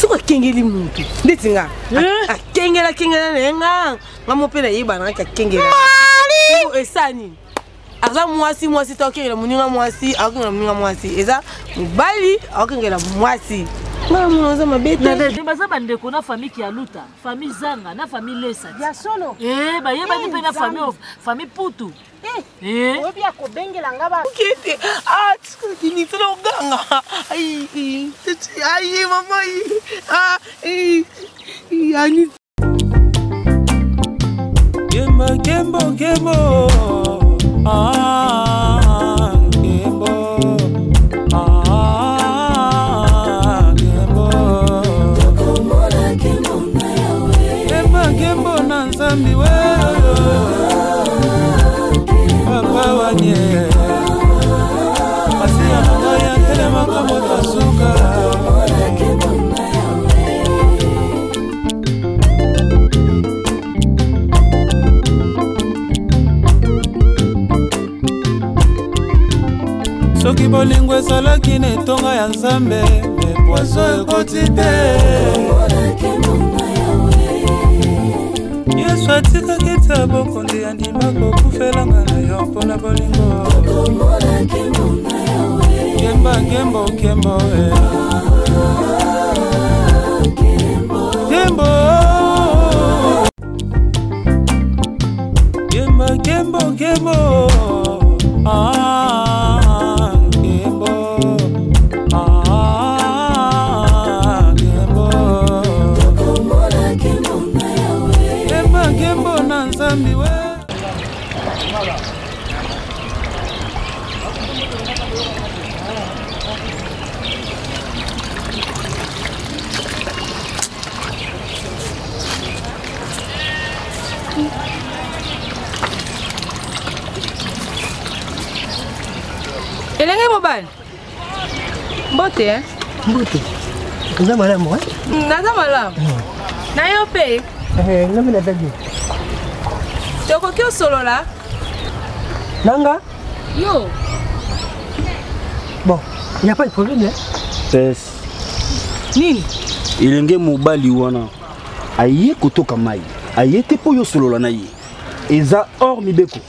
Soko kengeli muntu. Nditinga. Kengela nenga. Ngamope na yiba na kengela. Mali. Esani. Aza mwasi tokengela muninga mwasi, akengela muninga mwasi. Eza mubali akengela mwasi. Mama munoza mabeta. Na baza bandeko na famille ki aluta, famille zanga na famille lesa. Ya solo. Ba yeba ni pe na famille putu. Obi akobengela ngaba. Kete. Ni tolo ganga. Ai mama. Yani. Gembo. Gembo. Gembo. Gembo na nzambi we. Papa wanye. Asia mangaya telema kama tasuka. Soki bolingo ezalaki na etonga ya nzambe, me poiso ekoti te. Yesu atikaki te bokonzi andima kokufelanga na yo mpona bolingo. Gembo. Gembo. Gembo na nzambi we. Elenge mobile. Mbote Mbote. Naza malamu Naza malamu. Na yo pe. Ngami na tagi. Toko kyo solo la. Nanga? Yo. Bon, il n'y a pas de problème. Tess. Nini? Ilenge mobali wana. Aye kotoka mai. Aye te po yo solo la na ye. Eza or mibeko.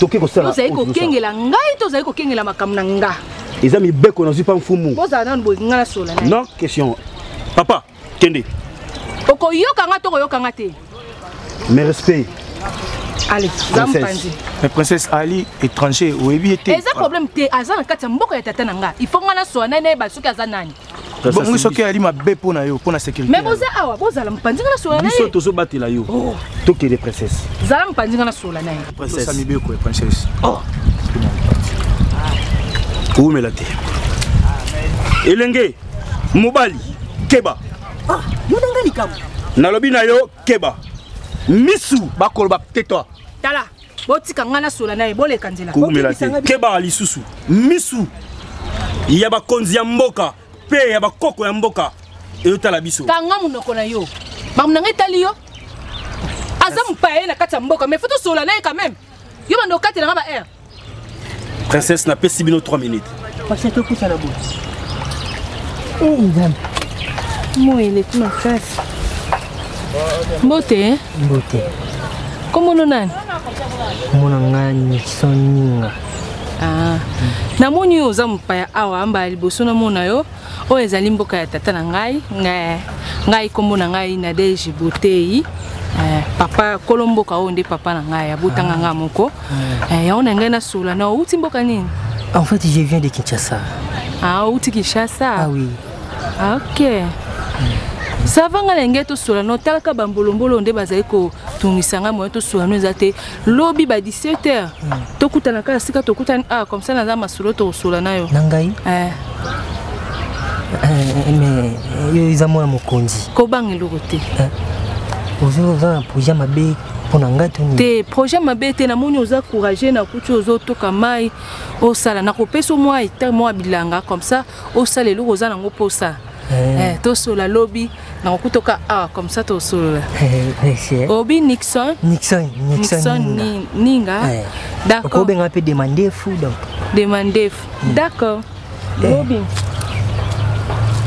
Toke ko sala. Toza iko kengela ngai, toza iko kengela makamu na nga. Eza mibeko na zipa mfumu. Boza na bo ngala sola na. Non, question. Papa, kende. Oko yoka nga toko yoka nga te. Mes respects. Allez, zampanzi. Mais princesse Ali étranger oyebi était. Eza problème te azana kati mboko ya tata nanga. Il faut ngala sola na ba suki azanani. Bon, moi soki Ali mabe pona yo, pona sécurité. Mais boza awa boza la mpanzi ngala sola na. Biso tozo batela yo. Toke les princesses. Zala mpanzi ngala sola na. Princesse Sami beko princesse. Oh. Où me la te? Elenge mobali keba. Ah, yo nanga likamu. Nalobi na yo keba. Misu bakoloba tais-toi. Tala, botika ngana sola na ebole kanzela. Kumela te. Keba lisusu. Misu. Yaba konzi ya mboka, pe yaba koko ya mboka. E tala biso. Kanga munoko na yo. Mamna ngetali yo. Azam paye na kata mboka, mais photo sola na quand même. Yo bando kati na ba air. Princesse n'a pas si bien 3 minutes. Parce que tout ça la bouche. Dame. Moi il est ma face. Mbote. Mbote. Comment on a? Monanga Nixoninga. Ah. Na moni oza mpaya awa amba liboso na mona yo. O ezali mboka ya tata na ngai. Ngai kombo na ngai na Deji Botei. Papa Kolomboka onde papa na ngai abotanga nga moko. Ya ona ngai na sola na uti mboka nini? En fait, je viens de Kinshasa. Ah, uti Kinshasa. Ah oui. Ah, OK. Ça va ngalenga to sola no talaka bambolombolo nde bazali ko tungisanga mo to sola no ezate lobby ba 17h. To kutana kala sika to kutana comme ça naza masolo to sola nayo. Nangai? Mais yo izamo mokonzi. Ko bangelo kote. Oza projet mabe pona ngato ni. Te projet mabe te na moni oza courageux na kutu ozo toka mai o sala na kopeso moi ita moi bilanga comme ça o sala le oza nango posa. To sola lobby na kutoka comme ça to sola. Obi Nixon Ninga. D'accord. Ko benga pe demander fou donc. Demander. D'accord. Obi.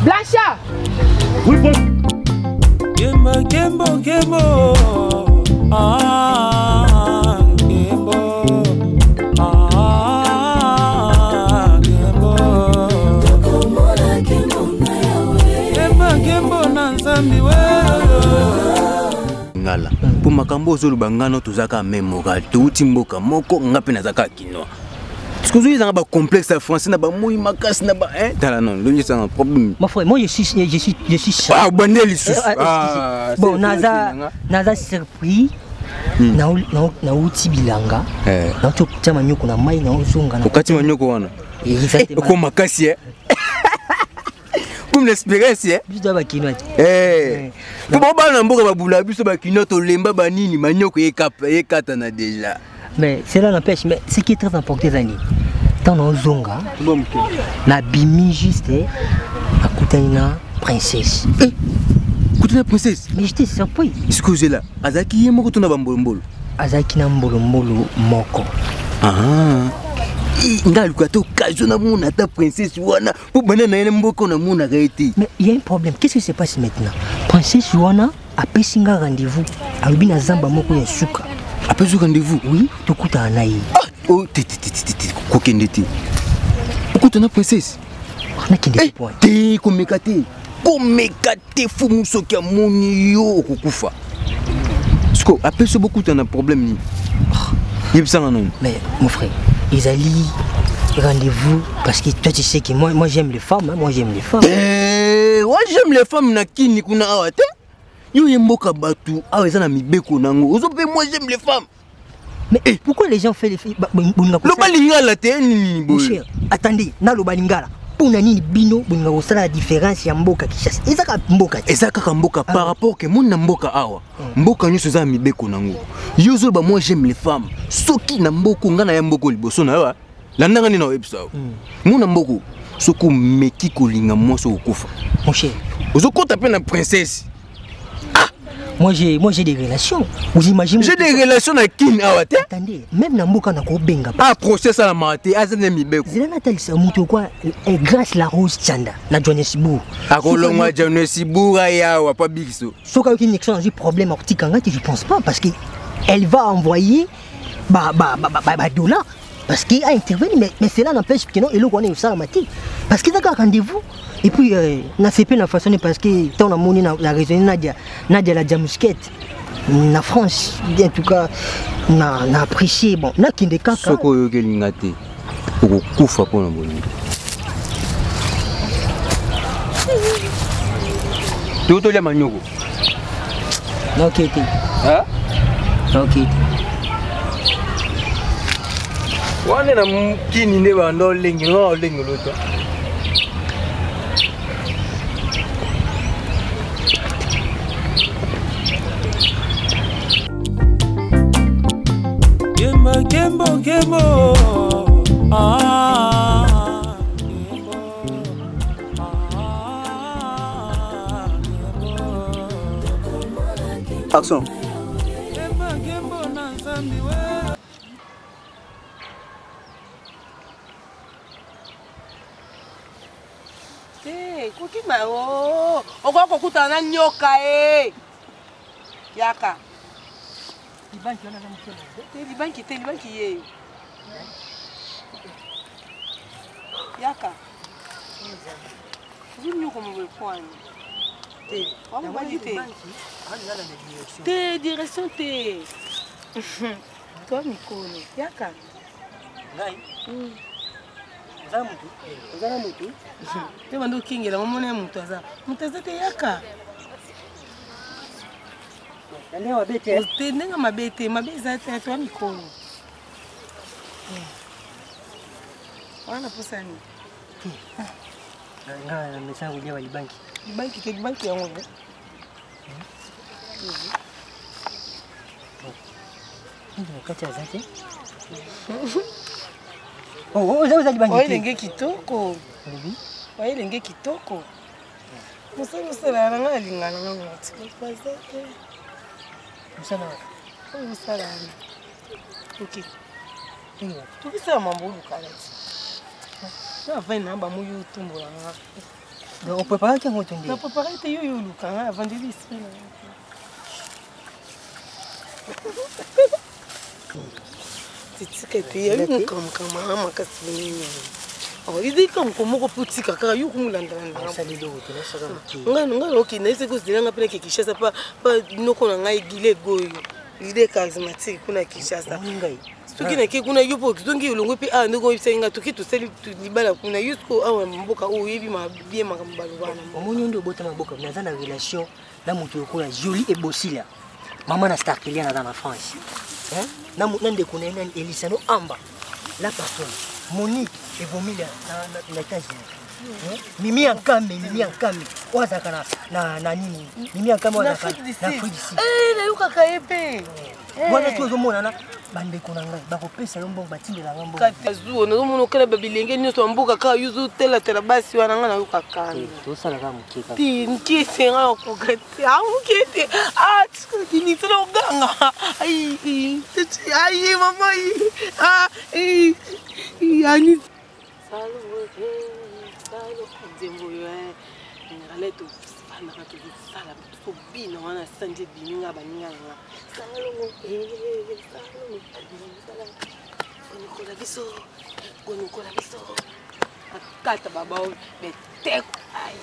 Blancha. Oui, bon. Gembo, gembo, gembo. Ah, gembo. Ah, gembo. Gembo, gembo, nanzambi we. Ngala. Pour makambo zolo bangano tozaka même moral. Touti mboka moko ngape nazaka kino. Parce que vous avez un complexe français, na ba moui makas na ba hein. Tala non, le c'est un problème. Mon frère, moi je suis Ah, bandeli bon, naza surpris. Na uti bilanga. Na uti manyoko na mai na uzunga na. Okati manyoko wana. Exactement. Ko makasi eh. Comme l'espérance eh. Biso ba kino. Pour ba na mboka ba bula biso ba kino to lemba ba nini manyoko ekata na déjà. Mais cela n'empêche, mais ce qui est très important, Zani, dans nos zonga, la bimi juste à Koutaina princesse. Koutaina princesse? Mais j'étais surpris. Excusez-la, Azaki yemo Koutaina bambolo. Azaki na mbolo moko. Ah. Ngal ko to kazo na mona ta princesse wana pour banana na mboko na mona gaiti. Mais il y a un problème. Qu'est-ce qui se passe maintenant? Princesse wana a pris un rendez-vous. Alubi na zamba moko ya suka. Après ce rendez-vous? Oui, tu coûtes un aïe. Oh, kokendete. Pourquoi tu as princesse? On a qu'un des points. T'es komekate. Komekate fumusoki amoni yo okukufa. Parce que après ce beaucoup tu as un problème. Mais mon frère, ils allaient rendez-vous parce que toi tu sais que moi j'aime les femmes, hein, moi j'aime les femmes. Moi j'aime les femmes nakini kuna awate. Yo yemboka batu awezana mibeko nango. Ozope moi j'aime les femmes. Mais pourquoi les gens font les filles? Le balingala te nini mon cher, attendez, na lo balingala. Pour nani bino bonga osala la différence ya mboka Kishasa. Ezaka mboka. Ezaka mboka par rapport que mon mboka awa. Mboka nyoso za mibeko nango. Yo zo ba moi j'aime les femmes. Soki na mboko ngana ya mboko liboso na wa. La ndanga ni na websa. Mon mboko soko meki kolinga moi so okufa. Mon cher, ozokota pe na princesse. Moi j'ai des relations. Vous imaginez? J'ai des relations avec qui awate? Attendez, même na mboka na ko benga. Ah, procès à la maté, azene mibeko. Zela natal sa muto quoi grâce la rose Tchanda na Johannesburg. Akolongwa Johannesburg ya wa pa biso. Soka qui n'exchange problème ortikanga, je pense pas parce que elle va envoyer dollar parce qu'il a intervenu mais cela n'empêche que non et le connaît au salamati parce qu'il a un rendez-vous. Et puis, na CP na façon parce que tant la monnaie la raison Nadia la Jamusquette na France en tout cas na apprécié bon na kinde kaka soko yo kelingate okufa pona boni toto ya manyoko na okete hein na okete wane na mkini ne bando lengi no lengi lota Gembo, gembo, ah, gembo, ah, gembo. Action. Gembo, gembo, nanzambi we. Kukima o, okoko kutana nyoka yaka. Libanki ye. Yaka. Zunyu como me point. Vamos te. Te direction te. Toi mikono. Yaka. Ngai. Zana mutu. Te mando kingela mamona mutu aza. Mutu aza te yaka. Ndewa bete. Te nenga mabete te toi mikono. Wana posani. Nga mesangu dia walibanki. Libanki yango. Ndio kati azake. Oh, za libanki. Oye lenge kitoko. Oye lenge kitoko. Musala na nga lingana na ngati. Pasate. Musala. Ok. Tukisa mambo lukalati. Na vai namba mu YouTube la nga. Donc on prépare qui on na préparer te yo luka avant de l'esprit titika te ya yo kama makasi oh idi comme comment putika kaka yo kumulanda ngano okay na ise ko zilanga pena ke Kinshasa pa noko na ngai gile goyo ide charismatique kuna Kinshasa ngai soki na ke kuna yo po kizongi ulongo pe ndoko bisenga toki to seli libala kuna yusko awa mboka o yebi ma bien makambalo bana omoni ndo bota maboka na zana relation na mutu yokola Jolie et Bosila maman na star Kiliana dans la France hein na ndeko kuna nani Elisano Amba la personne Monique et Bomila na États-Unis Mimi Ankame wazaka na nini Mimi Ankame wazaka na Fridisi na yuka kaepe wana tuzo mona na bande konanga bakopesa yo mbongo batindela ngambo kazuo na zomono kala babilenge nyoso mbuka ka yuzu tela basi wana ngana yuka kana to sala ka mukeka ti nkite nga ko gati mukite ni tlo ganga ai mama yani salo nzembo yo ngale to fana ka to sala to bina wana sanje bininga banyanga salongo salongo kono biso akata baba beteko ai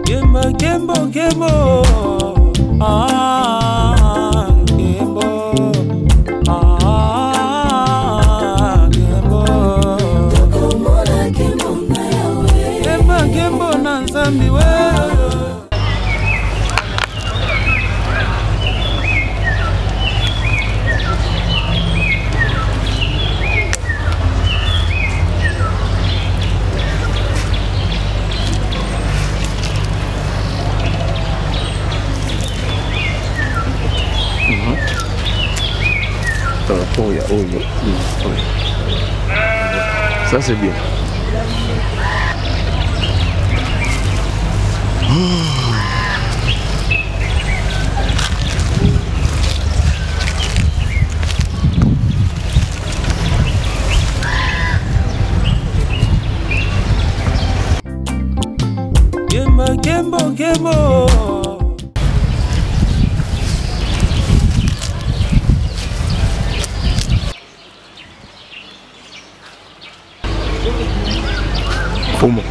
Gembo, gembo, gembo, gembo, gembo na nzambi we. Ça c'est bien. Gembo, gembo. Fomo.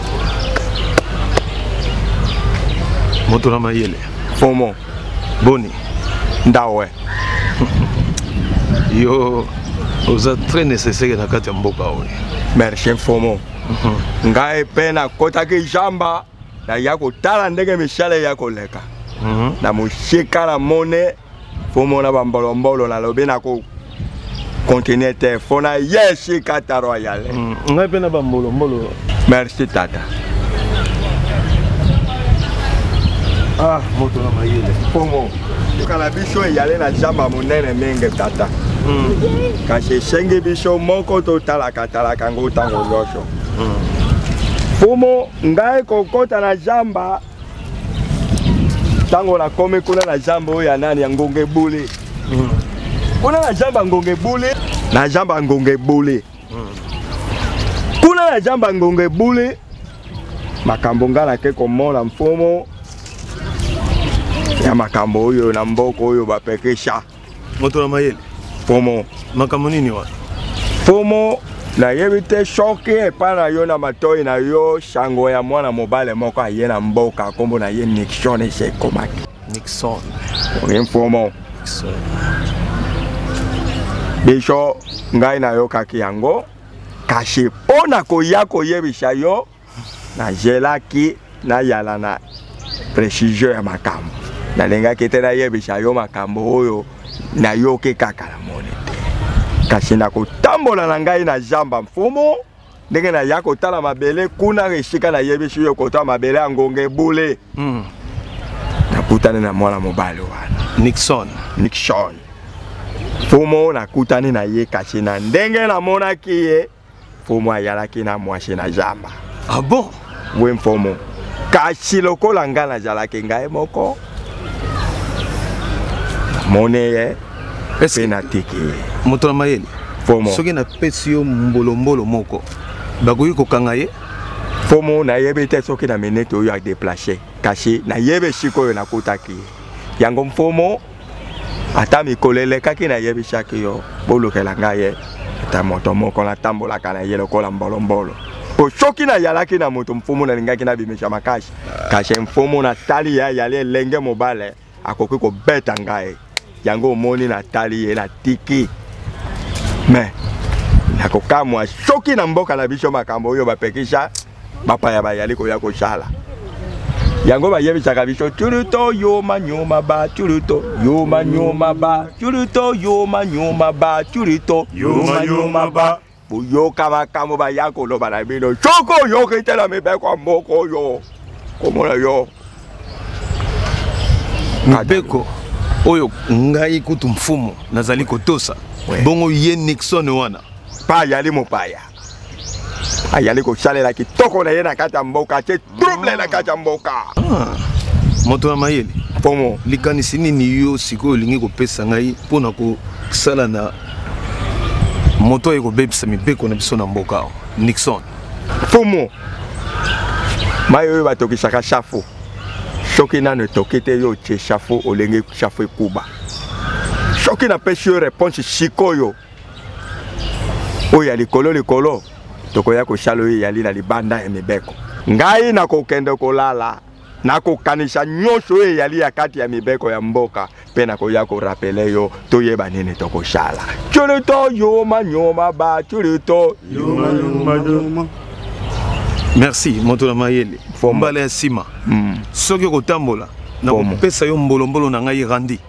Motora mayele. Fomo. Boni. Ndawe. Yo, oza très nécessaire na kati ya mboka oyo. Merci Fomo. Ngai pena kota ki jamba na yako tala ndenge mishale yako leka. Na mushika na mone Fomo na bambolombolo na lobe na ko continuer te fona yeshi kata royale. Ngai pena bambolombolo. Merci tata. Moto na mayele. Fomo. Kala biso yale na jamba monene mingi tata. Kasi senge biso moko to talaka ngo tango yosho. Fomo ngai kokota na jamba. Tango na kome kuna na jamba oya nani ya ngonge bule. Kuna na jamba ngonge bule. Na jamba ngonge bule. Kuna na jamba ngonge bule. Makambo ngana ke komona mfomo. Ya makambo oyo na mboko oyo bapekesha. Moto na mayele. Fomo. Makambo nini wa? Fomo na yebite shoke pana yo na matoi na yo shango ya mwana mobile moko ayena mboka kombo na ye Nixon ese komaki. Nixon. Oye Fomo. Nixon. Bisho ngai na yo kaki yango. Kashi pona koyako yebisha yo na jelaki na yala na precision ya makambo. Na lenga kete na yebisha yo makambo oyo na yo ke kaka la monete. Kasi na kotambola na ngai na jamba mfumo ndenge na yako tala mabele kuna reshika na yebisha yo kota mabele angonge bule. nakutani na mwana mobali wana Nixon. Fumo nakutani na ye kasi na ndenge na monaki ye fumo ayalaki na mwasi na jamba. Ah bon? Oui fumo. Kasi lokola nga na jalaki ngai moko. Mone ye pena tiki. Moto na mayele. Fumo. Soki na pesi yo mbolombolo moko. Bakoki kokanga ye? Fumo na yebe te soki na minute oyo a déplacer. Kasi na yebe shiko yo nakutaki. Yango fumo ata mikolele kaki na yebi shaki yo bolokela ngaye ata moto moko na tambola kana ye lokola mbolombolo po shoki na yalaki na moto mfumu na lingaki na bimisha makashi kashe mfumu na tali ya yale lenge mobale akoki ko beta ngaye yango moni na tali ye na tiki me nakokamwa shoki na mboka na bisho makambo yo bapekisha bapa ya bayali ko yako shala yango ba yebi chaka bisho turuto yoma nyoma ba turuto yoma nyoma ba turuto yoma nyoma ba turuto yoma nyoma ba buyoka makambo ba yako lo bana bino choko yo kitela mebeko mboko yo komona yo mibeko oyo ngai kutu mfumo nazali kotosa bongo ye Nixon wana pa yali mopaya ayali ko chalela kitoko na ye na kata mboka che trouble na kata mboka moto na mayele pomo likanisi nini yo sikoyo lingi kopesa ngai pona ko sala na moto eko bebisa mibeko na biso na mboka Nixon pomo mayo batokisaka chafu shoki nano tokite yo che chafu olenge chafu kuba shoki na pesi yo réponse sikoyo oya likolo tokoya ko shalo yali na libanda ya mibeko ngai na kokende kolala na kokanisha nyosho yali ya kati ya mibeko ya mboka pe na koya ko rapele yo toyeba nini tokoshala churuto yoma nyoma ba churuto yoma nyoma. Merci moto na mayele fombala ya sima soki kotambola na kopesa yo mbolombolo na ngai randi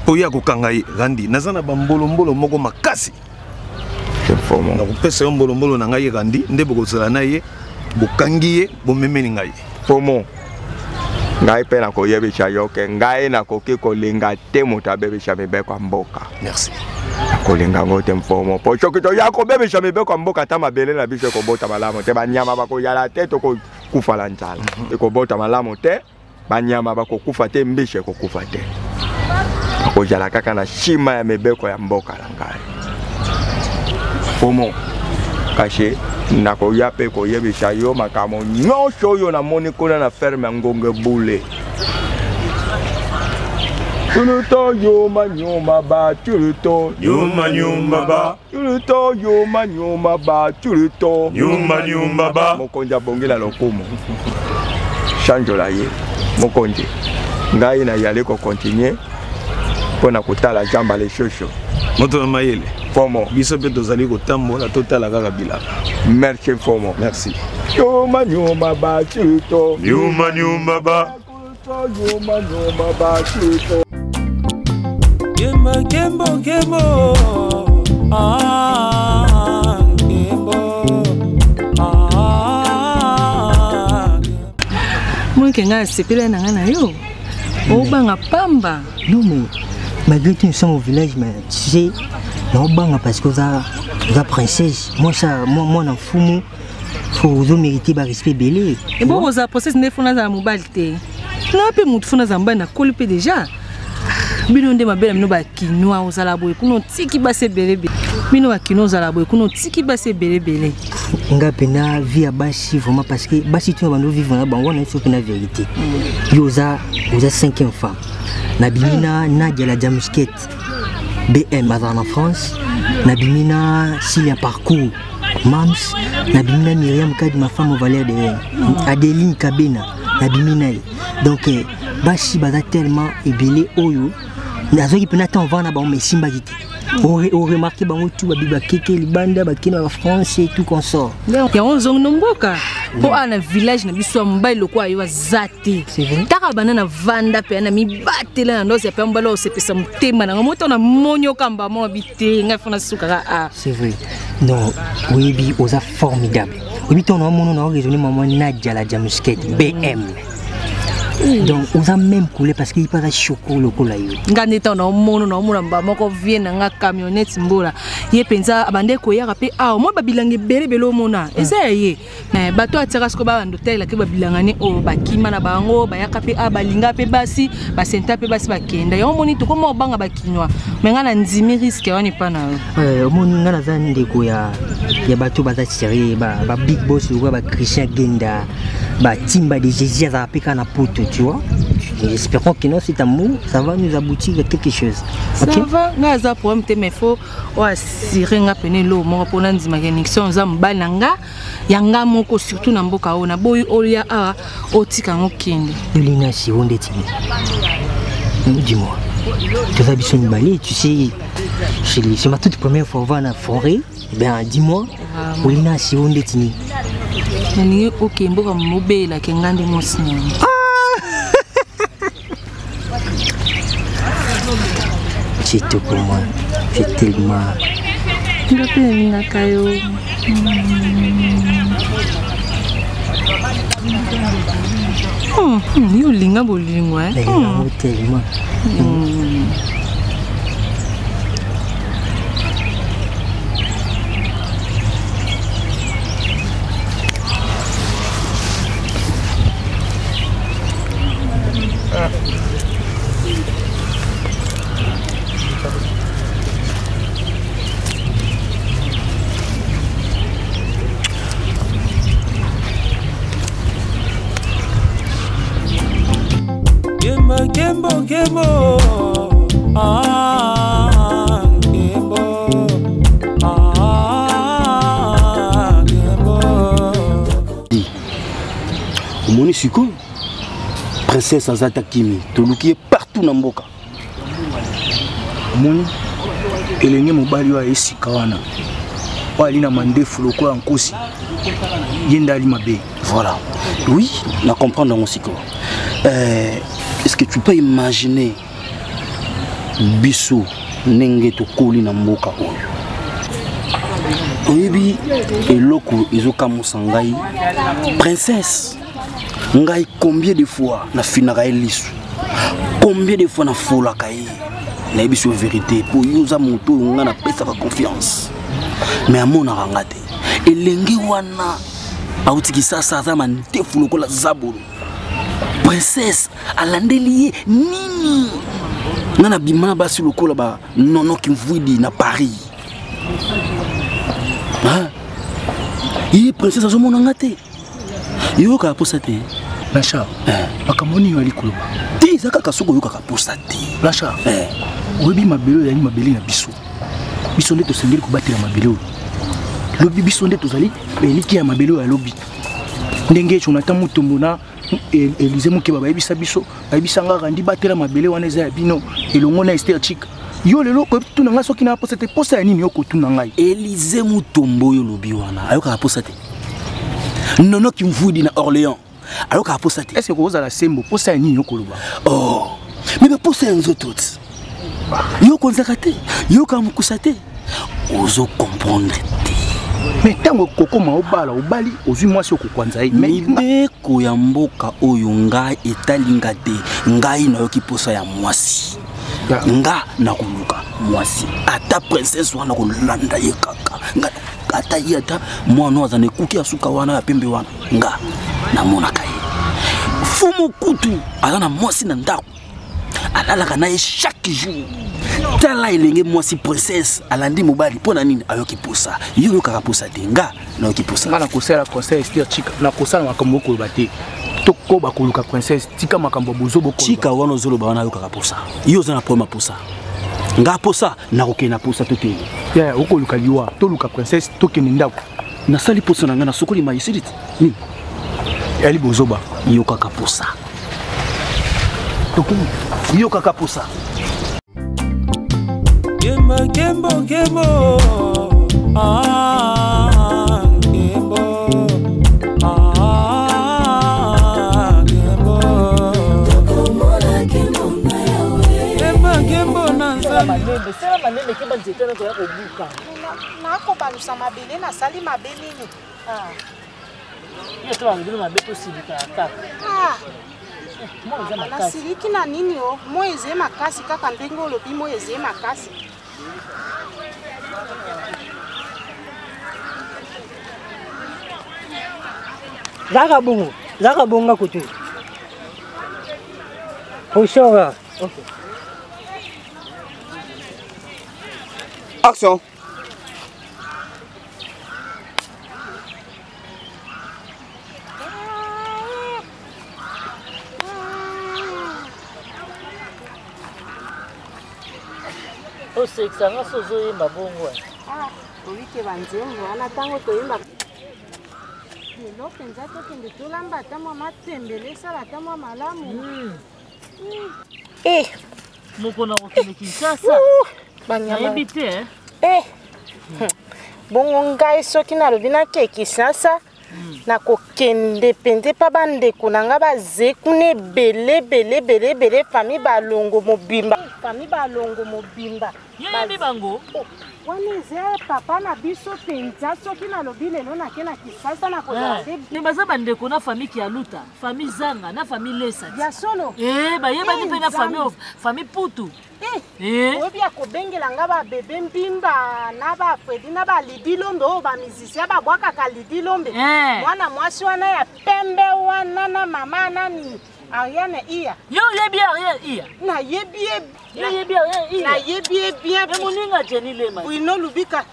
po ya kokanga ye randi nazana ba mbolombolo moko makasi na kopesa yo mbolombolo na ngai randi nde bokozala na ye bokangi ye bomemeli ngai fomo ngai pe na koyebisha yo ke ngai na koki kolinga te moto abebisha mibeko ya mboka. Merci kolinga ngo te mfomo po choki to ya kobebisha mibeko ya mboka ta mabele na biso kobota malamu te banyama bakoyala te to kokufa la njala ekobota malamu te banyama bakokufa te mbishe kokufa te akojala kaka na shima ya mibeko ya mboka la ngai fomo kashe nako yape ko yebisha yo makamo nyosho yo na moni kona na ferme ngonge bule turuto yoma nyoma ba turuto yoma nyoma ba turuto yoma nyoma ba turuto yoma nyoma ba mokonja bongela lokumu chanjola ye mokonje ngai na yale ko continuer pona kutala jamba le shosho moto na mayele fomo biso pe tozali kotambola totala kaka bilaka. Merci fomo. Merci. Yoma nyoma ba chuto. Yoma nyoma ba. Yoma nyoma ba chuto. Gembo gembo gembo. Ah gembo. Ah. Mweke nga sepela na ngana yo. Obanga pamba. Non mais malgré tout nous sommes au village mais tu sais non banga parce que ça princesse moi ça moi na fumu faut mériter ba respect belé et bon vous a process ne funa za mobilité na pe mutu funa za mbana kolipe déjà bino nde mabela mino ba kinwa ozala boy kuno tiki ba se belebe bino ba kinwa ozala boy kuno tiki ba se belebele nga pena vie ya basi vraiment parce que basi tu bando vivre na bango na so pena vérité yoza 5e femme Nabimina Nadia la Jamusket BM en France, Nabimina Silia Parcours Mams, Nabimina Myriam Kad ma femme au Valère de Adeline Kabena, Nabimina. Donc Bashi Baza tellement ébélé Oyo, Nazo qui peut attendre vendre ba mais simba gité. On remarqué bango tout babiba keke libanda bakina la France et tout consort. Donc ya onzong nomboka po ana village na biso mbai lokwa yo zate. C'est vrai. Taka banana vanda pe na mi batela na ndoze pe mbala o sepesa mutema na moto na monyo kamba mo bité ngafuna suka a. C'est vrai. Non, oui bi oza formidable. Oui ton nom on a raisonné maman Nadia la Jamusket BM. Donc on a même coulé parce qu'il pas choco le cola yo. Ngandi ta na mono na mona ba moko vie na nga camionnette mbola. Ye penza abande ko ya rapé mo babilangi bele belo mona. Eza ye. Na bato atira sko ba ndotel ke babilangani o bakima na bango ba ya kapé balinga pe basi ba senta pe basi bakenda. Yo moni to ko mo banga bakinwa. Menga na ndimi risque wani pa na. Moni nga na zani ndeko ya bato baza tiré ba big boss ou ba Christian Genda ba timba de Jésus za pika na poto, tu vois. Espérons que non cet amour ça va nous aboutir à quelque chose. OK. Ça va nga za problème te mais faut o assurer nga pene lo mo pona ndima connexion za mbala nga yanga moko surtout na mboka ona boy olia a otika ngokende. Lina si onde tini. Dis-moi. Tu as besoin de balai, tu sais. C'est ma toute première fois voir la forêt. Ben dis-moi. Lina si onde tini. Nani OK mboka mobela ke ngande mosini. C'est tout pour moi. C'est tellement. Yo linga bolingwa tellement. Gembo, Gembo, Gembo, Gembo. Omoni siko princesse Azata Kimi toluki partout na mboka. Omoni elenge mobali wa esika wana wali na mandefu lokola nkosi yenda ali mabe. Voilà. Oui, na comprendre mon siko. Est-ce que tu peux imaginer biso nenge to koli na mboka oyo? Oyebi eloko ezoka musangai princesse ngai combien de fois na finaka elisu, combien de fois na folaka ye na yebiso vérité pour yoza moto nga na pesa ka confiance mais amona rangate elenge wana autiki sasa za mandefu lokola zabolo princesse alandeli nini nana bimana basi lokola ba nono kimvuidi na Paris. Ah yi princesse azomona ngate yo ka posate Lacha akamoni yo alikolo ti zaka kasoko yo ka posate Lacha oyebi mabelo ya mabeli na biso biso nde tosengeli kobatela mabelo lobi biso nde tozali eliki ya mabelo ya lobi ndenge Jonathan Mutombo Élysée Mukeba bayebisa biso bayebisa nga randi batela mabele wana eza ya bino elongo na Esther Chika yo lelo ko tuna nga soki na posate posa ya nini yo ko tuna ngai Élysée Mutombo yo lobi wana ayoka posate nono kimvudi na Orléans ayoka posate est-ce que oza la sembo posa ya nini yo ko loba oh mais be posa enzo tout yo konzakate yo ka mukusate ozo comprendre mais tango koko maobala obali ozwi mwasi okokwanza ye mibeko ya mboka oyo ngai etalinga te ngai na yoki posa ya mwasi nga na koluka mwasi ata princesse wana kolanda ye kaka nga ata ye ata mwana azane kuki asuka wana ya pembe wana nga na mona kaye fumu kutu azana mwasi na ndako alalaka na ye chaque jour tala elenge mwasi princesse alandi mobali pona nini ayoki posa yo kaka posa te nga na yoki posa nga na kosala conseil Esther Chika na kosala makambo ko bate toko bakoluka princesse tika makambo bozo boko Chika wana ozolo ba wana yo kaka posa yo za na problème posa nga posa na kokena posa tote ya okoluka liwa to luka princesse tokene ndako na sali posa na nga na sokoli mayisidit ni ali bozoba yo kaka posa toko yo kaka posa Gembo, Gembo, Gembo, Gembo, Gembo. Gembo, Gembo, Nanza. Sala malebe ke ba nzete na to ya ko buka. Na ko balusa mabele na sali mabele ni. Yo to ngulu mabe to sibika kaka. nasiliki na nini o moi eze makasi kaka ndenge olobi moi eze makasi Zaka bonga kote. Oshora. Okay. Action. Osekisanga sozoyemba bongo. Olike banzengo wana tango toyemba lelo penza tokende tolamba ata mwa matembele esala ata mwa malamu. Moko na kokende Kinshasa nayebi te bongo ngai soki nalobi nake Kinshasa nakokende pende pa bandeko na nga baze kuna ebele fami balongo mobimba yebi bango wana eze papa na biso penza soki nalobi lelo nake na Kinshasa nakozala me baza bandeko na fami Kialuta fami Zanga na fami Lesa ya solo bayebani mpe na fami Putu oyebi akobengela nga babebe mbimba na bafredi na balidi lombe oyo bamizisia babwakaka lidi lombe mwana mwasi wana ya pembe wana na mama nani Ariane Iya. Yo yebi Ariane Iya. Na yebi Ariane Iya. Na yebi bien. Emuninga Jenny Lema. Wino Lubika.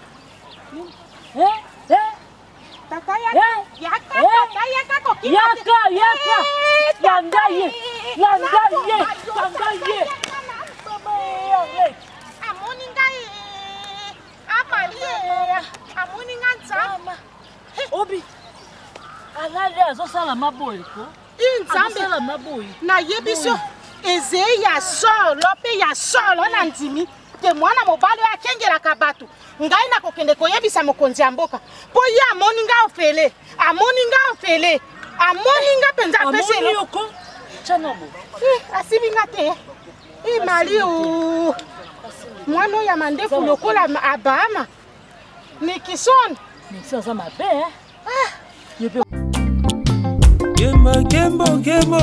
Tata yaka kokina. Yaka. Yangaye. Amoninga Amalie. Amoninga nzama. Obi. Alale azosala maboy ko. Inzambe na yebiso eze ya solo pe ya solo na ndimi te mwana mobali akengelaka bato ngai nakokende koyebisa mokonzi ya mboka po ye amoni nga ofele penza peselo asibi nga te mali mwana ya mandefu lokola abama Nikison za mabe Gembo, Gembo, Gembo,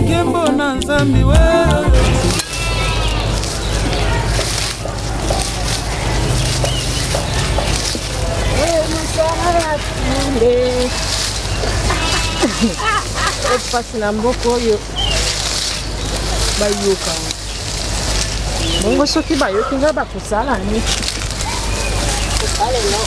Gembo na nzambi we. Pasi na mboko yo bayoka bongo soki bayoki nga bakosala ni ale no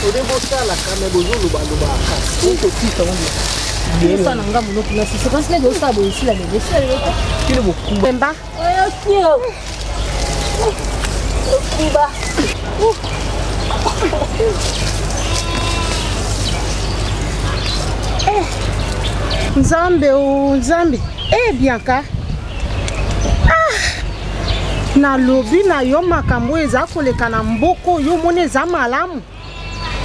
ode bosala kame bozoluba kasi tokita ngo sana nga monoko na sisi kasi lego sabo isila lego sala kile bokuba mba ayokio kuba Nzambe Bianca. Na lobi na yo makambo eza koleka na mboko yo mone eza malamu.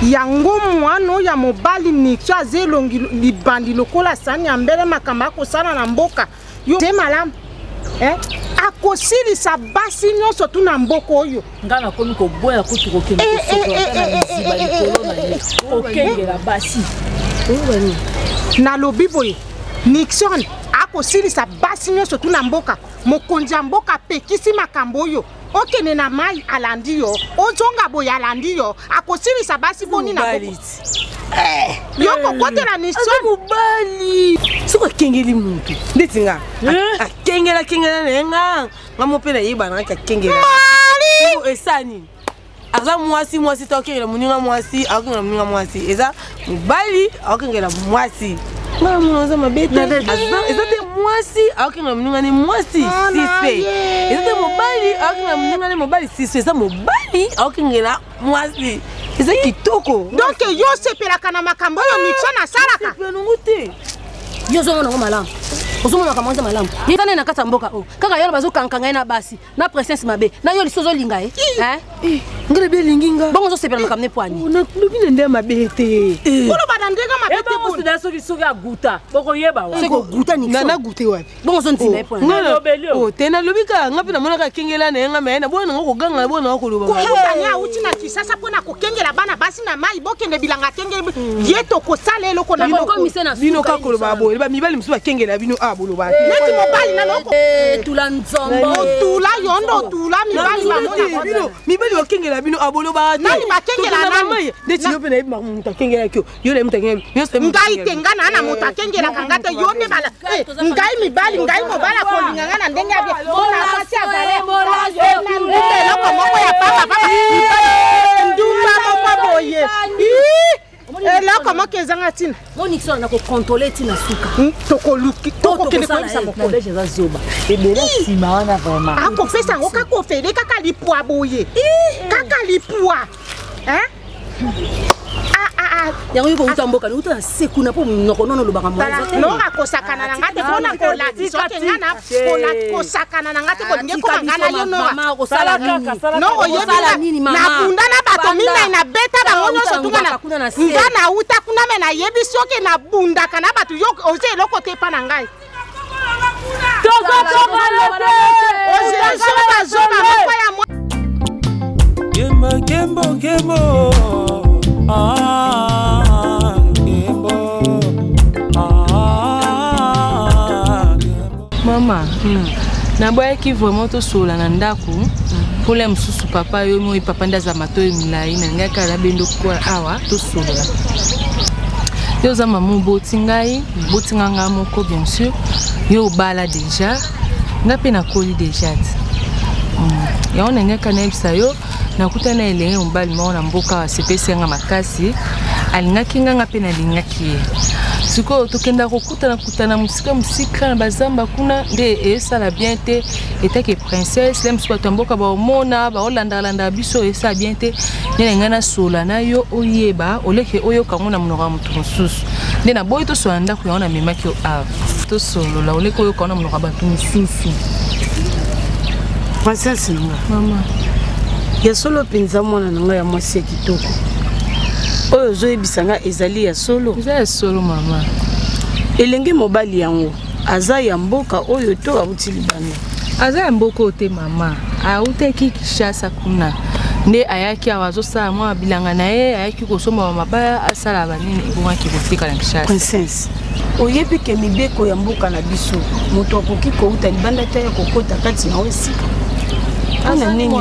Yango mwana ya mobali nikso azelongi libandi lokola sani ya mbele makambo akosala na mboka. Yo te malamu. Akosilisa basi nyonso tu na mboko oyo. Ngana komi ko boya kutu kokende kosoto na miziba likolo na ye. Okengela basi. Na lobi boye Nixon akosilisa basi nyonso tu na mboka mokonzi ya mboka pekisi makambo oyo okene na mai alandi yo ozonga boye alandi yo akosilisa basi boni na boko yo kokotela Nixon mobali soko kengeli muntu ndeti nga kengela nenga ngamopela yiba na kengela mali esani aza mwasi tokengela muninga mwasi akengela muninga mwasi eza mobali akengela mwasi Maman, ça m'a bête. Est-ce que moi si, alors que nous avons moi si, si c'est. Est-ce que mon bali, alors que nous avons mon bali si c'est ça mon bali, alors que nous avons moi si. C'est ça qui toko. Donc yo sepela kana makambo yo Nixon na salaka. Yo zonga na malama. ozomona kamanza malamu yekana na kata mboka o kaka yolo bazo kankanga na basi na princesse mabe na yoli sozo linga ngere be linginga bongo zo sepela makamne poani na lobine nde mabe te kolo badandega mabe te bongo sida soki aguta boko yeba wa seko guta ni na gute wapi bongo zo ntima poani o tena lobika ngapi na mona ka kengela na nga me na bona ngoko ganga bona ngoko loba kutanya uti na kisasa pona kokengela bana basi na mai bokende bilanga kengela yeto kosala eloko na bino ka koloba boye ba mibali musu bakengela bino abolo ba neti mobali na loko tula nzombo tula yondo tula mibali mamona bino mibali bakengela bino abolo ba nani makengela na mai neti yo pena iba muta kengela kyo yo le muta kengela ngai tengana na muta kengela kangata yo ne bala ngai mibali ngai mobala ko linganga na ndenge ya bona pasi agale loko moko ya papa ndumba moko boye eloko moko ezanga tina monixon na ko contrôler tina suka tokoluki tokokende koyebisa mokolo eza zoba ebele nsima wana vraiment akopesa yango kaka ofele kaka lipwa boye kaka lipwa yango yiko uta mboka ni uta seku na po noko nono lobaka mwanzo no akosakana na ngate pona kolati soke ngana kosakana na ngate kolinge ko ngana yo no mama kosala no oyebi na bunda na bato mina na beta bango nyonso tungana ngana uta kuna me na yebi soke na bunda kana bato yo oze eloko te pa na ngai Mama, naboyaki vraiment tosola na ndako pole mususu papa yo moi papa ndaza matoyi milai na ngaka la bendo kwa awa tosola. Yo za mamu botingai, botinganga moko bien sûr. Yo bala déjà, ngape na koli déjà. Ya ona ngaka na ebisa yo nakuta na elenge mbali mona mboka wa CPC nga makasi alingaki nga pe na lingaki siko tokenda kutana musika na bazamba kuna nde esala bien te etake princesse lem soit mboka ba omona ba olanda biso esa bien te nene ngana sola na yo oyeba oleke oyo kangona mnoga mutu mususu nde na boy to so anda ku yaona memaki o to solo la oleke oyo kangona mnoga batu mususu princesse nga mama ya solo penza mwana nanga ya mwasi ya kitoko oyo zoyebisanga ezali ya solo mama elenge mobali yango aza ya mboka oyo to auti libanda aza ya mboka ote mama auteki Kinshasa kuna nde ayaki awazosala mwa bilanga na ye ayaki kosomba mabaya asala banini ebongaki kotika na Kinshasa princesse oyebi ke mibeko ya mboka na biso moto akoki kouta libanda te ya kokota kati na esika ana nini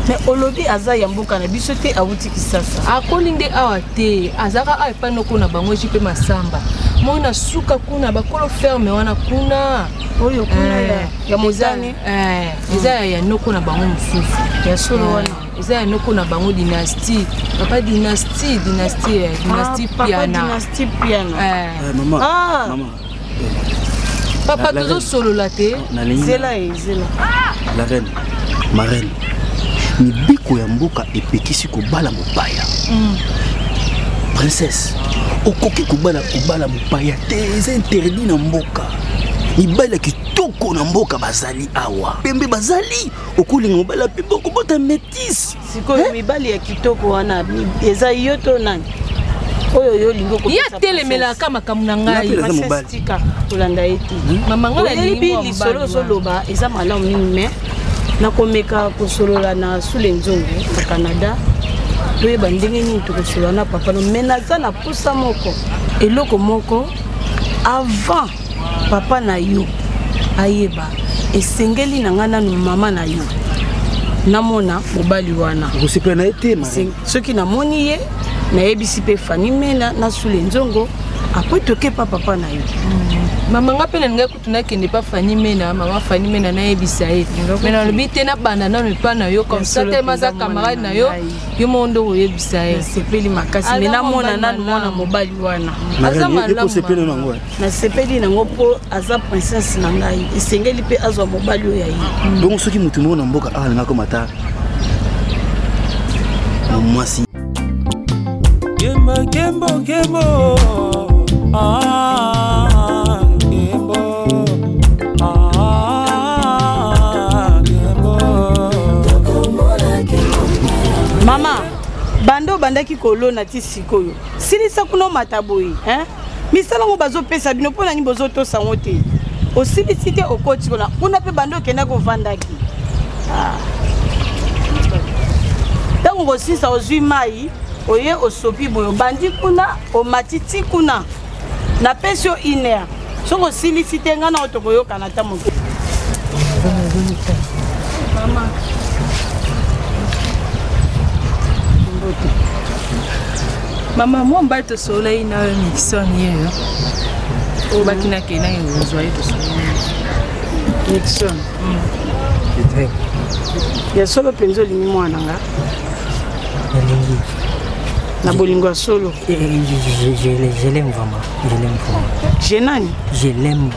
mais olobi aza ya mboka na biso te awuti Kinshasa akoli nde awa te azaka awa epai noko na bango eji mpe masamba moi na suka kuna bakolo ferme wana kuna oyo kuna ya mozane eza ya noko na bango mosusu ya solo wana eza ya noko na bango dynastie papa dynastie piana mama papa tozo solola te zela la reine ma reine mibeko ya mboka epekisi kobala mopaya princesse okoki kobala mopaya te eza interdit na mboka mibali kitoko na mboka bazali awa pembe bazali okolinga mobala pembe okobota métis sikoyo mibali ya kitoko wana eza yo to nani oyo yo lingo ko ya telemelaka makambo na ngai masestika kolanda eti mama ngala libi solo soloba eza malamu nini mais nakomeka kosolola na sule nzongo na Canada toyeba ndenge nini tokosolola na papa no mais naza na pusa moko eloko moko avant papa na yo ayeba esengeli na ngana no mama na yo namona mobali wana kosepela na ete soki namoni ye nayebisi pe Fani Mena na sule nzongo après toke papa na yo mama nga pe na nga kutuna kende pa Fani Mena mama Fani Mena na yebisa ye mais na lobi te na banda na pa na yo comme ça te maza camarade na yo yo mondo oyebisa ye sepeli makasi mais na mona na mona mobali wana aza malamu sepeli nango na sepeli nango po aza princesse na ngai esengeli pe azwa mobali oyo yayi donc soki mutu moko na mboka ala ngako mata mwasi Gembo Mama, bando bandaki kolona ti sikoyo. Silisa kuno mataboyi, hein? Misala mo bazo pesa bino pona ni bozo to sango te. O silisite okoti kona. Kuna pe bando kenda ko vandaki. Ah. Tango sisa ozwi mai, oye osopi boyo bandi kuna, o matiti kuna. Na pesio iner. Soko silisite ngana otokoyo kanata mo. Mama. Mama, moi, je suis soleil na Nixon hier. Au bakina kena yo zoye to soleil. Nixon. Ya solo penzo limi mwana nga. Na bolingo solo. Je l'aime vraiment. Je l'aime vraiment. Je nani? Je l'aime.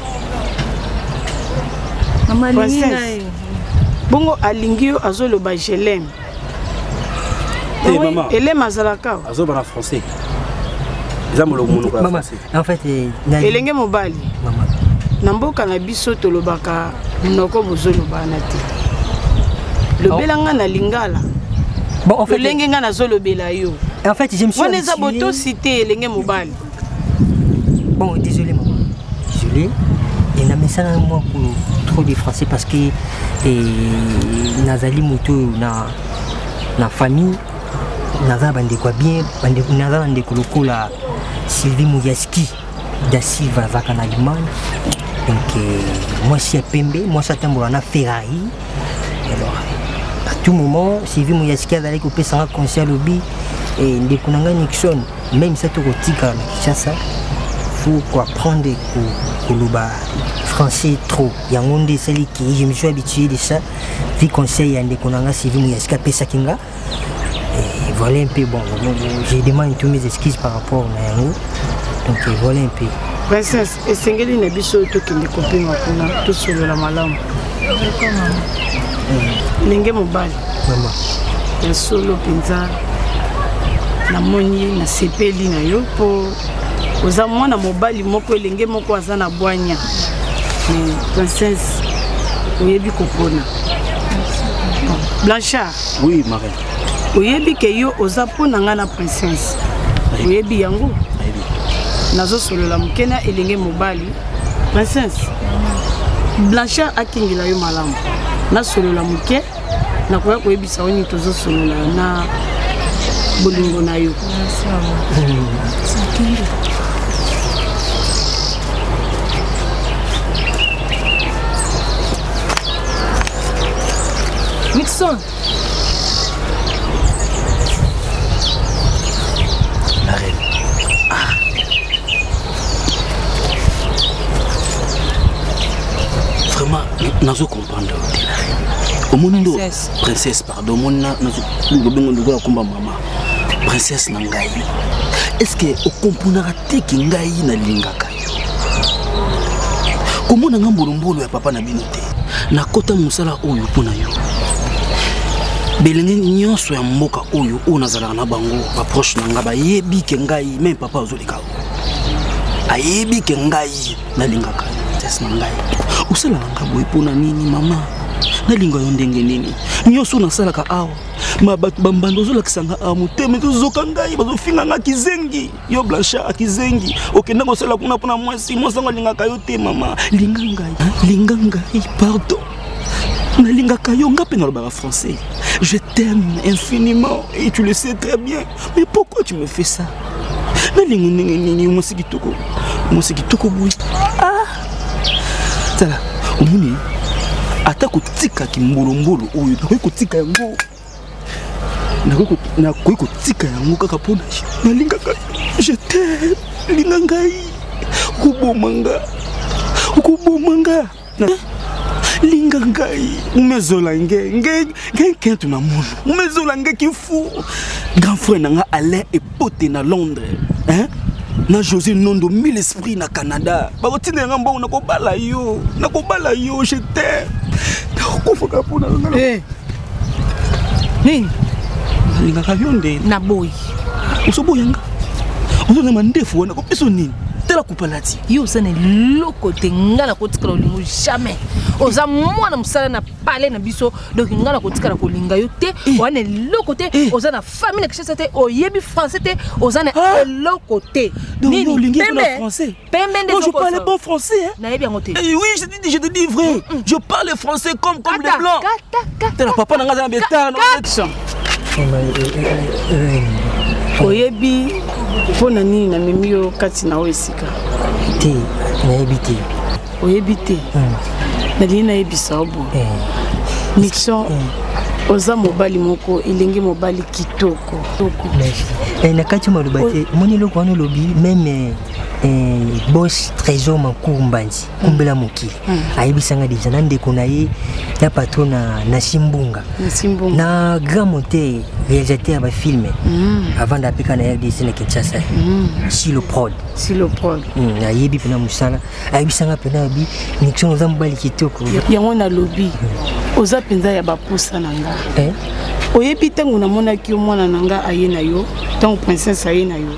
Mama linga. Bongo alingio azolo ba je l'aime. Eh maman. Elle est mazalaka. Azoba en français. Maman, en fait, elenge mobali. Maman. Namboka na biso tolobaka munoko bozoloba na te. Lobelanga na lingala. Bon, en fait, elenge nga na zolobela yo. En fait, je me suis habitué. On boto cité elenge mobali. Bon, désolé maman. Désolé. Et na mesana moi pour trop de français parce que nazali moto na famille naza bande kwa bien bande naza bande kolokola Sylvie Mouyaski da Silva zaka na Allemagne. Donc moi si à Pembe, moi ça tambola na Ferrari. Alors à tout moment Sylvie Mouyaski a d'aller couper sans concert lobby et ndekunanga Nixon même ça to kotika Kinshasa faut quoi apprendre koloba français trop yangonde sali qui je me suis habitué de ça vi conseil ya ndekunanga Sylvie Mouyaski pesa kinga. Et voilà un peu bon. Je demande tous mes excuses par rapport à Yango. Donc voilà un peu. Princesse, et Sengeli n'a pas eu de copine tout sur la malam. Lingue mobile. Maman. Le solo pinza. Na moni na sepeli na yo po. Oza mwana mobile moko lingue moko azana boanya. Mais princesse, oyebi kopona. Blanchard. Oui, Marie. Oyebi ke yo oza pona nga na princesse. Oyebi yango. Nazo solo la mukena elenge mobali. Princesse. Blanchard akingila yo malamu. Na solo la muke na koya koyebisa oni tozo solo la na bolingo na yo. Nixon. La reine. Ah. Vraiment, nazo comprendre la reine. Au monde princesse pardon, mon nazo le combat maman. Princesse nangai. Est-ce que au comprendre te ki ngai na lingaka yo? Comment nanga mbolombolo ya papa na binote? Na kota musala oyo pona yo. Belenge nyonso ya mboka oyo onazala na bango ba proche nanga ba yebi ke ngai même papa ozolika. Ayebi ke ngai na lingaka test ngai. Usala nanga boy pona nini mama? Na linga yo ndenge nini? Nyonso nasala ka awa. Ma batu bambando zolakisanga amuteme tozoka ngai bazofinga nga kizengi. Yo Blanchard akizengi. Okenda kosala kuna pona mwasi mosanga lingaka yo te mama. Linga ngai pardon. Na lingaka yo ngape na le français. Je t'aime infiniment et tu le sais très bien. Mais pourquoi tu me fais ça? Moi c'est kitoko boui. Ah. Tala, omuni. Ata kotika kimbolombolo oyo, kotika yango. Na kotika yango kaka pona. Na lingaka. Je t'aime. Lingangai. Kubomanga. Lingangai, umezola nge kentu na mono. Umezola nge kifu. Grand frère nanga Alain et pote na Londres. Hein? Na José Nondo mille esprits na Canada. Ba otine ngamba nakobala yo, je t'aime. Nakofoka pona ngala. Eh. Nini? Lingaka yonde na boy. Usoboyanga. Uzona mandefu wana kopeso nini? tela kupalati yo oza na eloko te nga na kotikala olingo jamais oza mwana mosala na pale na biso donc nga na kotikala kolinga yo te oza na eloko te oza na famille na kishasa te oyebi français te oza na eloko te donc yo olingi na français moi je parle bon français hein nayebi yango te oui je te dis vrai je parle français comme les blancs tela papa na nga za na betana oyebi mpona nini namemi yo kati na oyo esika te nayebi te oyebi te nalingi nayebisa yo boye Nixon oza mobali moko elenge mobali kitoko na kati maloba te moni eloko wana olobi meme boss trésor makuru mbanzi kumbela mokili ayebisanga deja na ndeko na ye ya patron na Simbunga na grand monteur réalisateur ya bafilme avant d'apeka na RDC na Kinshasa Silo Prod ayebi mpena mosala ayebisanga mpena abi Nixon oza mobali kitoko yango na lobi oza mpenza ya baposa na nga oyebi ntango namonaki yo mwana na nga aye na yo ntango princesse aye na yo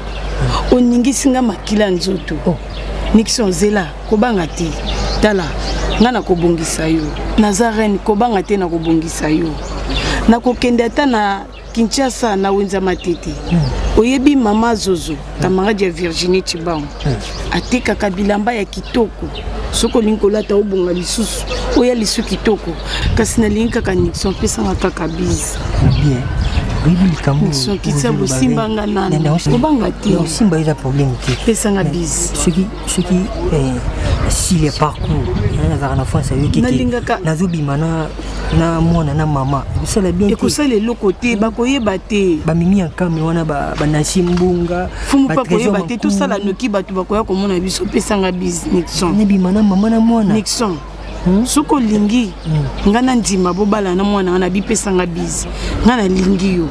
oningisi nga makila nzoto Nixon zela kobanga te tala nga na kobongisa yo naza reine kobanga te na kobongisa yo na kokende ata na Kinshasa na wenza matete oyebi mama Zozo camarade ya Virginie Chibango atekaka bilamba ya kitoko soko linkolata obonga lisusu oya lisu kitoko kasi nalingi kaka Nixon pesanga kaka bizi bien Nixon kitabo simbanga nana obanga te simba eza problème te pesanga bizi soki si les parcours nazaka na France ayo keke nazobima na mwana na mama osala bien ekosala eloko te bakoyeba te bamimi ya nkame wana bana Simbunga fumu pa koyeba te tosala noki bato bakoya komona biso pesanga bizi Nixon nebima na mama na mwana Nixon soko lingi nga na ndima bobala na mwana na bipesanga bizi nga na lingi yo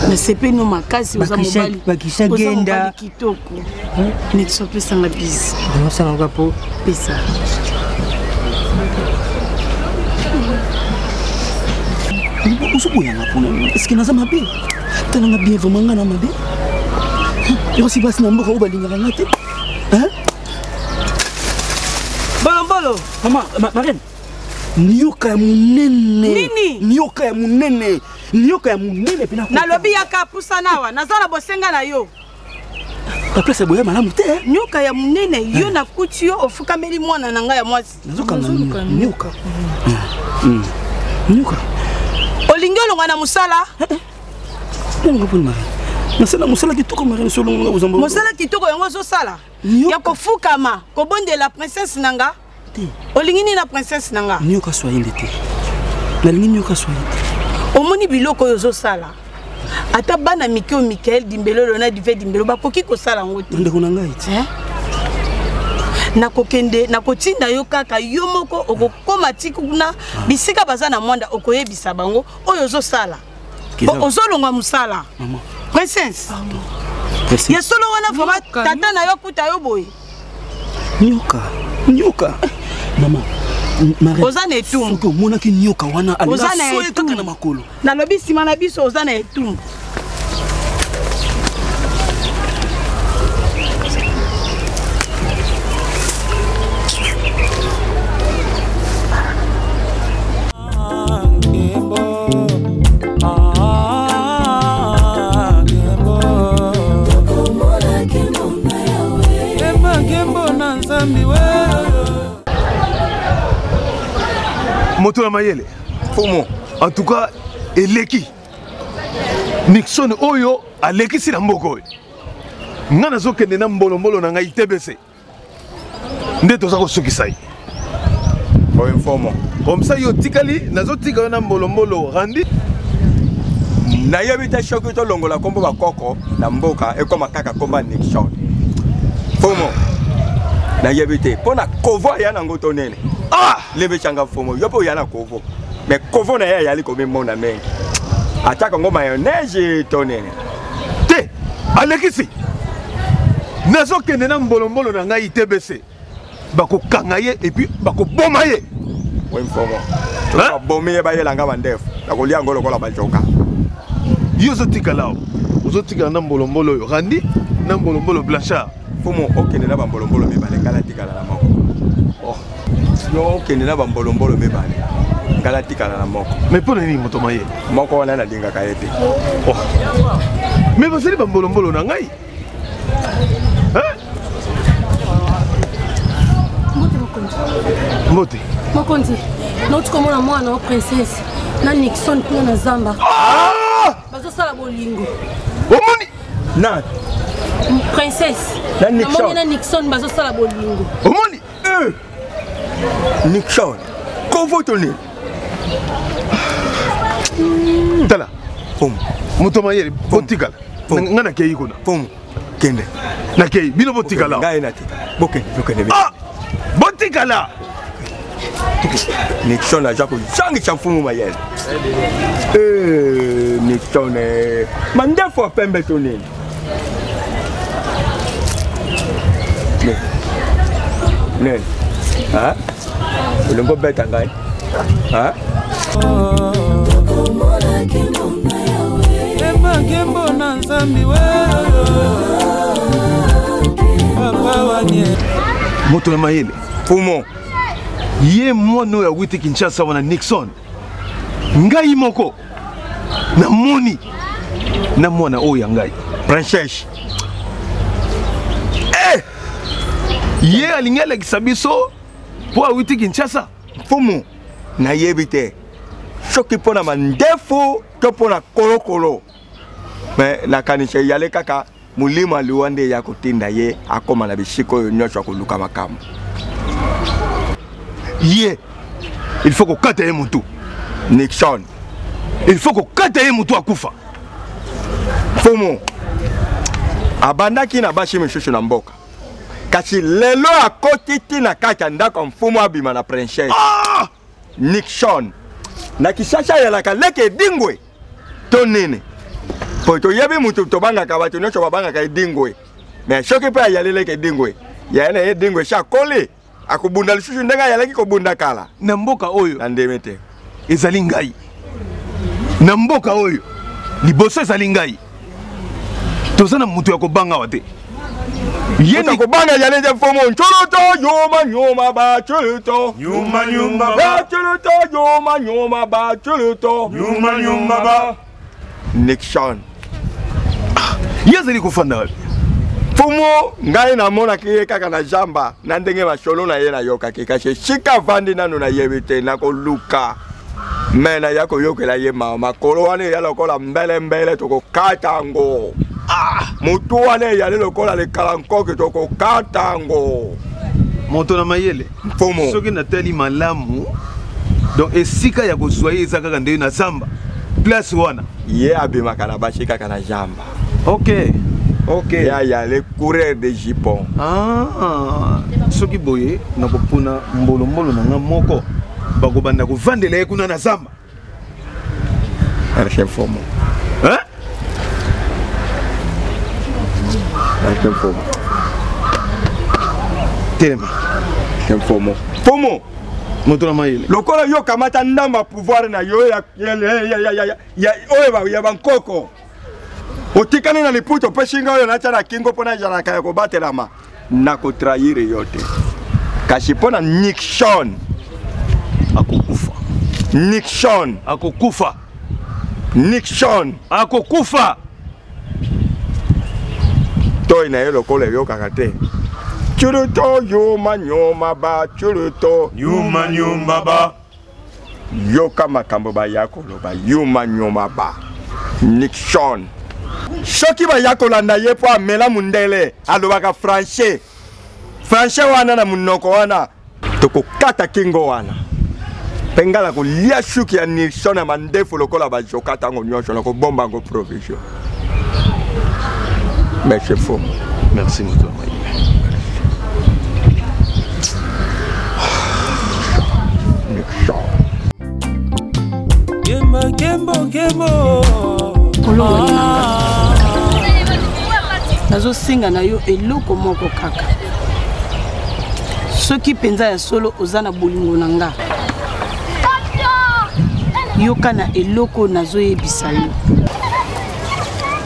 na sepe no makasi oza mobali bakisha genda kitoko Nixon pesanga bizi osala ngapo pesa usubuya ngapona est-ce que naza mabe tala nga bien vraiment nga na mabe yosi basi na mboka obalingaka nga te Bolo mama marraine nioka ya munene nini nioka ya munene pina na lobi ya kapusa nawa nazala bosenga na yo ka place boya malamu te nioka ya munene yo na kuti yo ofukameli mwana na nga ya mwasi nazoka nioka nioka olingi olonga na musala nanga poni marraine nasala musala kitoko marraine solo nga uzamba musala kitoko yango zosala ya kofukama kobondela princesse nanga olingi ni na princesse nanga nioka swahili te nalingi nioka swahili te omoni biloko oyo ozosala ata bana mike o Michael Dimbelo na Dive Dimbelo bakoki kosala ngo te ndeko na ngai ti nakokende nakotinda yo kaka yo moko okokoma tikuna bisika baza na mwanda okoyebisa bango oyo ozosala ozolonga musala princesse ya solo wana vraiment tata na yo kuta yo boye nioka mama oza na etumbu soki omonaki nioka wana alisoye kaka na makolo nalobi nsima na biso oza na etumbu moto na mayele Fumo en tout cas eleki Nixon oyo alekisi na mboka oyo nga nazokende na mbolombolo na ngai TBC nde toza kosukisa ye oyo mfomo comme ça yo tikali nazotika yo na mbolombolo randi nayebi te soki tolongola kombo bakoko na mboka ekoma kaka komba Nixon Fumo nayebi te mpona kovo aya nango tonene lebechanga Fumo yo mpo oya na kovo mais kovo na ye ayali komemona mengi ataka ngo mayonnaise tonene te alekisi nazokende na mbolombolo na ngai TBC bakokanga ye epuis bakoboma ye we Mfomo babomi ye bayelanga bandefu nakolia ngo lokola bajoka yo ozotikala ozotikala na mbolombolo oyo randi na mbolombolo Blanchard Fumo okende na bambolombolo mibale ngala tikala na moko. Oh. Yo okende na bambolombolo mibale ngala tikala na moko. Mais pour nini moto maye? Moko wana na dinga kaete. Oh. Mais basali bambolombolo na ngai. Hein? Mote. Mokonzi. Notre comment la moi na princesse. Na Nixon kuna na Zamba. Ah! Bazo sala bolingo. Omoni. Na. Princesse. Na Nixon. Na Nixon bazo sala bolingo. Omoni. Nixon. Comment tourner? Tala. Pom. Moto mayele botikala. Ngana kei kuna. Pom. Kende. Na kei bino botikala. Ngai na tika. Bokende. Ah! Botikala. Nixon a jako jangi chamfumu mayele. Nixon mandefo pembe tonini. Ne. Ah? Ulengo beta ngai. Ah? Kembo na nzambi wewe. Papa wanye. Moto na mayele. Fumo. Ye mwana ya witi Kinshasa wana Nixon. Ngai moko. Na moni. Na mwana oya ngai. Princess. Ye alingala kisabiso po witi Kinshasa. Fumo. Na yebite. Shoki pona mandefu to pona kolokolo. Mais na kanisha yale kaka mulima luwande ya kutinda ye akoma na bishiko nyosho kuluka makamu. Yeah. Il faut qu'on kate ye mutu. Nixon. Il faut qu'on kate ye mutu akufa. Fumo. Abandaki na bashi mishushu na mboka. Kasi lelo akotiti na kaka ndako mfumo abima na princess. Ah! Nixon. Na kisasa yalaka leke dingwe. Tonene. Poto yebi mutu tobanga kabatu nyosho babanga ka dingwe. Mais shoki pa yaleleke dingwe. Yana ye dingwe sha kole. Akubunda lisusu ndenga yalaki kobunda kala. Na mboka oyo. Na ndemete. Ezali ngai. Na mboka oyo. Liboso ezali ngai. Tozana mutu ya kobanga wate. Yeni kobanga yaleje fomo ncholoto nyoma ba chuluto. Nyuma ba chuluto nyoma ba chuluto. Nyuma ba. Nixon. Yazali kufanda wapi? Fumo ngai na mona kiye kaka na jamba na ndenge masholo na ye na yoka kikashe shika vandi nanu na yebite na ko luka mena yako yokela ye mama kolo wane ya lokola mbele toko katango mutu wane ya lokola le kalankoke toko katango moto na mayele Fumo soki na teli malamu donc esika ya kozwaye ezaka ndenge na Zamba place wana ye abimaka na bashika kana jamba. OK. Ya yale courir de Japon. Ah, soki boye na kopuna mbolo na moko bakobanda kovandela ye kuna na Zamba. Arche fomo. Hein? Arche fomo. Telema. Fomo. Fomo. Moto na mayele. Lokola yo kamata ndamba pouvoir na yo ya bankoko. Otikane na liputo peshinga oyo nacha na kingo pona jana kaya ko batelama na ko trahire yote. Kashi pona Nixon akokufa. Nixon akokufa. Nixon akokufa. Toi na yo lokola yo kakate. Churuto nyoma ba churuto nyuma ba. Yo kama kambo ba yako lo ba nyoma ba. Nixon Shoki ba yako landa ye po amela mundele alobaka français wana na munoko wana toko kata kingo wana pengala ko lia shuki ya Nixon na mandefu lokola ba jokata ngo nyosho na ko bomba ngo provision. Merci faux. Merci moto. Gembo nazo singa na yo eloko moko kaka soki penza ya solo ozana bolingo na nga yoka na eloko nazo yebisa yo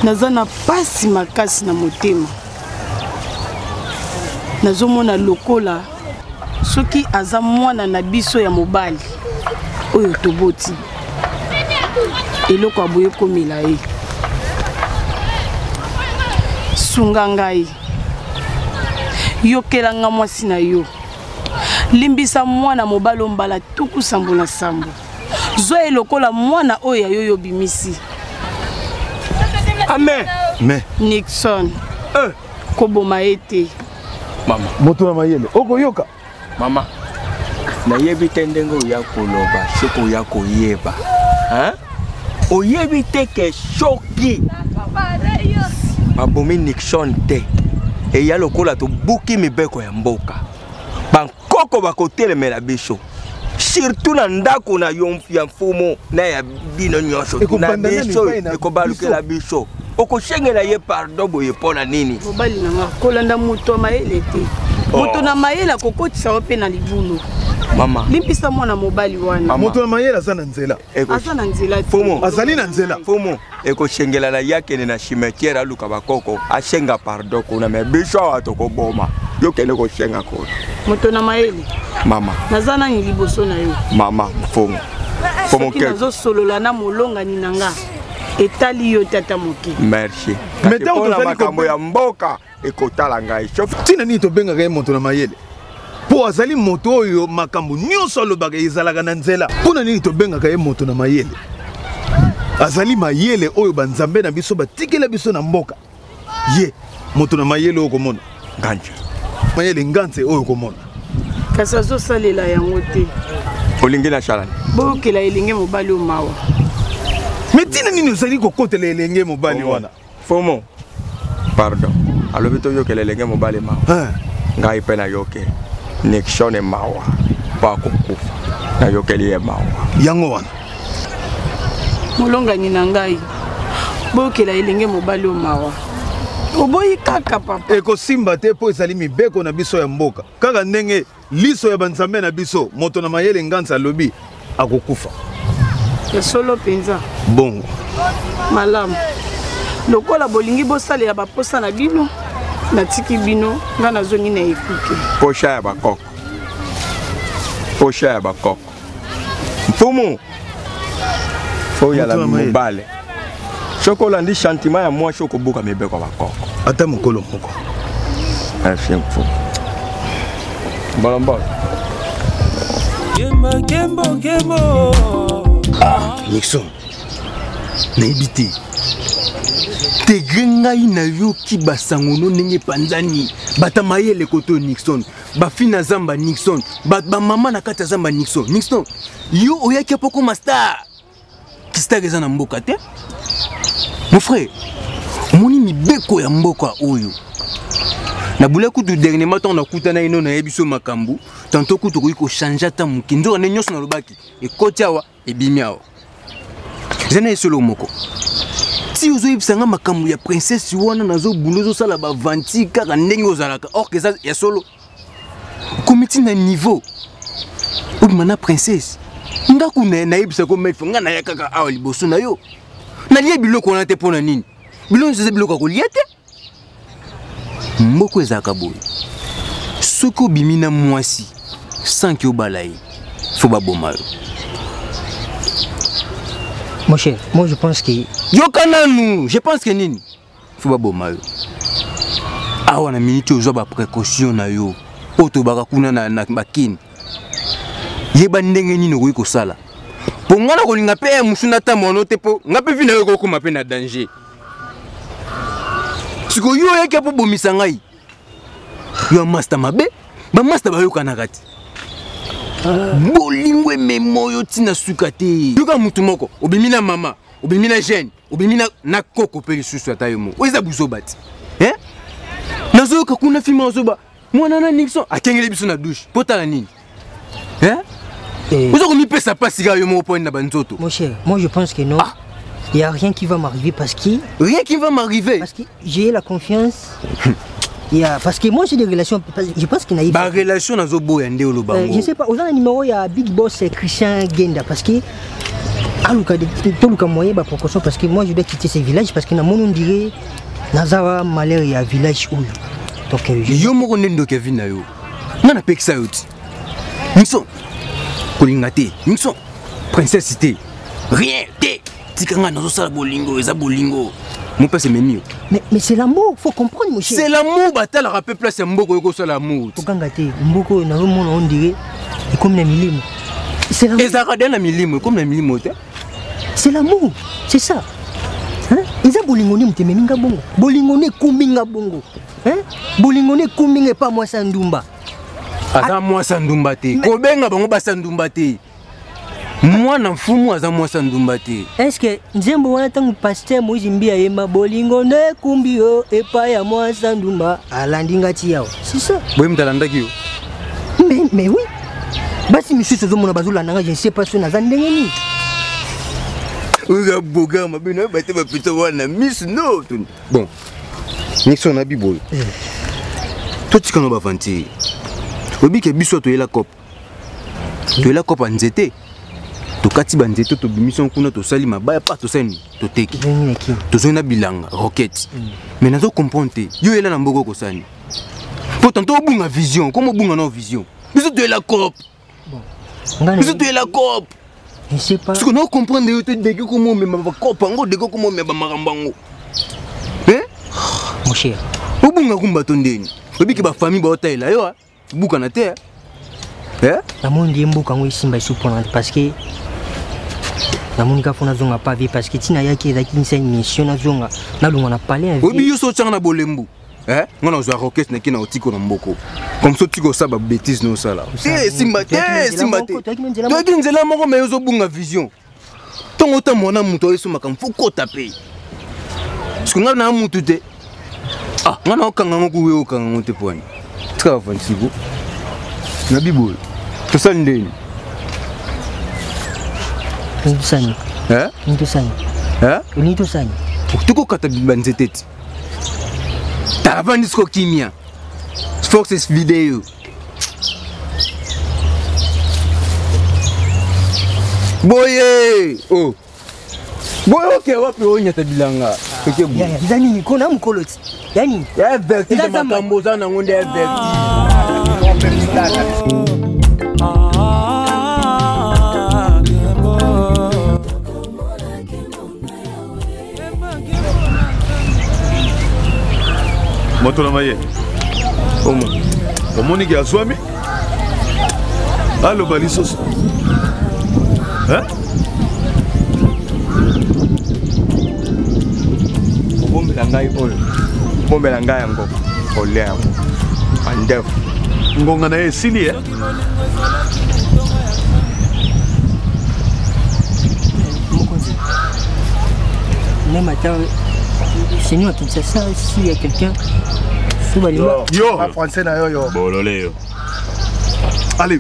naza na pasi makasi na motema nazomona lokola soki aza mwana na biso ya mobali oyo toboti eloko aboye komela ye sunga ngai yokelanga mwasi na yo limbisa mwana mobali mbala tuku sambo na sambo zo elokola mwana oyo ya yo bimisi. Amen. Mais Nixon koboma ete mama moto na mayele okoyoka mama nayebi te ndenge oya koloba soki oya koyeba oyebi te ke soki babomi Nixon te eya lokola tobuki mibeko ya mboka bankoko bakotelemela biso surtout na ndako na yo ya mfumu na ya bino nyonso na biso ekobalukela biso okoshengela ye pardon boye pona nini mobali nanga kolanda moto mayele te moto na mayele akokotisa yo mpe na libulu mama limpisa mwana mobali wana moto na mayele aza na nzela fumu azali na nzela fumu ekoshengela na yakene na cimetière aluka bakoko ashenga pardon kuna me biso awa tokoboma yo kende koshenga kuna moto na mayele mama naza nani liboso na yo mama fumu soki nazosolola na molongani na nga etali yo tata moke merci mpona makambo ya mboka ekotala ngai ntina nini tobengaka ye moto na mayele mpo azali moto oyo makambo nyonso alobaka ezalaka na nzela mpona nini tobengaka ye moto na mayele azali mayele oyo banzambe na biso batikela biso na mboka ye moto na mayele oyo komona nganje mayele nganze oyo komona kasi azosalela yango te olingi na shalani boyokela elenge mobali o mawa me ntina nini ozali kokotela elenge mobali wana fomo pardon alobi toyokela elenge mobali mawa ngai mpe nayoke Nixon mawa mpo akokufa nayokeli ye mawa yango wana molongani na ngai boyokela elenge mobali o mawa oboyi kaka papa ekosimba te mpo ezali mibeko na biso ya mboka kaka ndenge liso ya banzambe na biso moto na mayele nganza alobi akokufa solo penza bongo malamu lokola bolingi bosalela baposa na bino natiki bino nga nazongi na ekuke posha ya bakoko mfumu fo yala mobale soki olandi sentiment ya mwasi okobuka mibeko bakoko ata mokolo moko merci mfumu mbolombolo Nixon nayebi te tegre ngai nayoki basangono ndenge panzani bata mayele koto Nixon bafina zamba Nixon bamama na kati ya zamba Nixon yo oyaki apoko master kistar eza na mboka te mon frère omoni mibeko ya mboka oyo na bula kutu dernièrement temps nakutana ino nayebi so makambo tanto kutu koki kochange ata moke nzoka nde nyonso nalobaki ekoti awa ebimi awa eza na esolo moko ti ozoyebisanga makambo ya princesse wana nazobunda ozosala bavanti kaka ndenge ozalaka or ke eza ya solo komiti na niveau obima na princesse ngaku nayebisako maifo nga naya kaka awa liboso na yo nalia biloko wana te mpo na nini biloko nyonso eza biloko ya kolia te moko ezalaka boye soki obimi na mwasi sanki obala ye fo baboma yo. Mon cher, moi je pense que... Yokananu, je pense que nini fo baboma yo awa na minute ozwa baprécaution na yo oyo tobaka kuna na bakini yeba ndenge nini okoki kosala mpo nga na kolinga mpe ya mosu nata mono te mpo nga mpe vi na yo ekokoma mpe na danger siko yo oyaki mpo bomisa ngai yo amasta mabe bamasta bayokanaka te bolingo emema oyo ntina suka te yoka motu moko obimi na mama obimi na jeune obimi na koko mpe lisusu ata yo moko oyo eza buzoba te nazoyoka kuna filme ozoba mwana na Nixon akengeli biso na douche mpo tala nini oza komipesa pasi kaka yo moko mpo na banzoto. Mon cher, moi je pense que non. Il n'y a rien qui va m'arriver parce que... Rien qui va m'arriver? Parce que j'ai la confiance. Parce que moi j'ai des relations, je pense qu'il y a... Bah relation nazo boya nde olo bango. Je sais pas, aux numéro il y a Big Boss Christian Genda parce que aluka de toluka moyen ba précaution parce que moi je dois quitter ce village parce que na mon on dirait Nazawa malheur il y a village où yo moko nendo Kevin na yo nana pekisa yo ti Nixon kolinga te Nixon princesse te rien te tikanga nazo sala bolingo eza bolingo mon père c'est menu mais c'est l'amour faut comprendre mon cher c'est l'amour batala rappel place ya mboko yoko sala l'amour tokanga te mboko na mona on dirait et comme na milimo c'est l'amour ezaka de na milimo comme na milimo te c'est l'amour c'est ça hein eza bolingo ni mtememi nga bongo bolingo ni kumbinga bongo hein bolingo ni kumbinga pa moi sandumba aza moi sandumba te kobenga bango ba sandumba te moi na mfumu aza moi sandumba te est-ce que nzembo wana tangu pasteur Moïse Mbia yema bolingo ne kumbio epa ya moi sandumba alandinga ti yao c'est ça boye mtalandaki yo mais oui basi monsieur sozo mona bazula nanga je ne sais pas si na zandenge ni oga boga mabina ba te ba pita wana miss no bon Nixon na biboy to tikano ba vanti obi ke biso to yela cop to yela cop nzete to kati ba nzete to bimission kuna to sali mabaya pa to seni to teki to zona bilanga rocket mais nazo comprendre yo yela na mboko ko sani pourtant to bunga vision comme bunga no vision biso to yela cop biso to yela cop je sais pas parce que nous comprendre yo te deke comment même ba cop ngo deke comment même ba marambango hein mon cher obunga kumba to ndeni obi ke ba famille ba otela yo buka na te eh la monde yembuka ngo isimba isupona parce que la monde ka fona zonga pas vie parce que tina yaki ezaki une mission na zonga na lunga na parler obi yo so tchanga na bolembu eh ngona zo rocket na kina otiko na mboko comme so tiko sa ba bêtise no sala eh simba te to kinzela moko me yo zo bunga vision tongo ta mona muto yeso makamfu ko taper parce que ngana mutu te ah ngana okanga ngoku we okanga ngote point tika vansigo na bibo to sandeni Ntusani eh ntusani ntusani tuko kata bibanzeteti tavandi sko kimia Fox video boye oh boye okay wapi onyata bilanga peke bu yani ni kona mkoloti yani ya verti za makambo sana ngonde ya verti moto na maye omoni ki azwami aloba lisusu obombela ngai oyo obombela ngai yango ole yango andefu ngonga na ye esili même attends c'est nous qui ça s'il y a quelqu'un yo français na yo yo bolole yo allez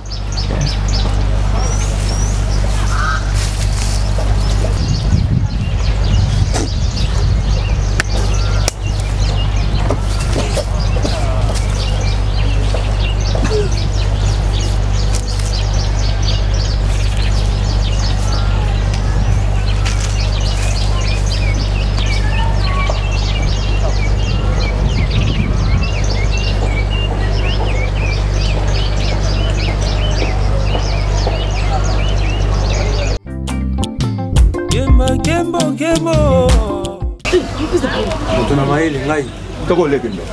Motuna maele ngai toko lekendo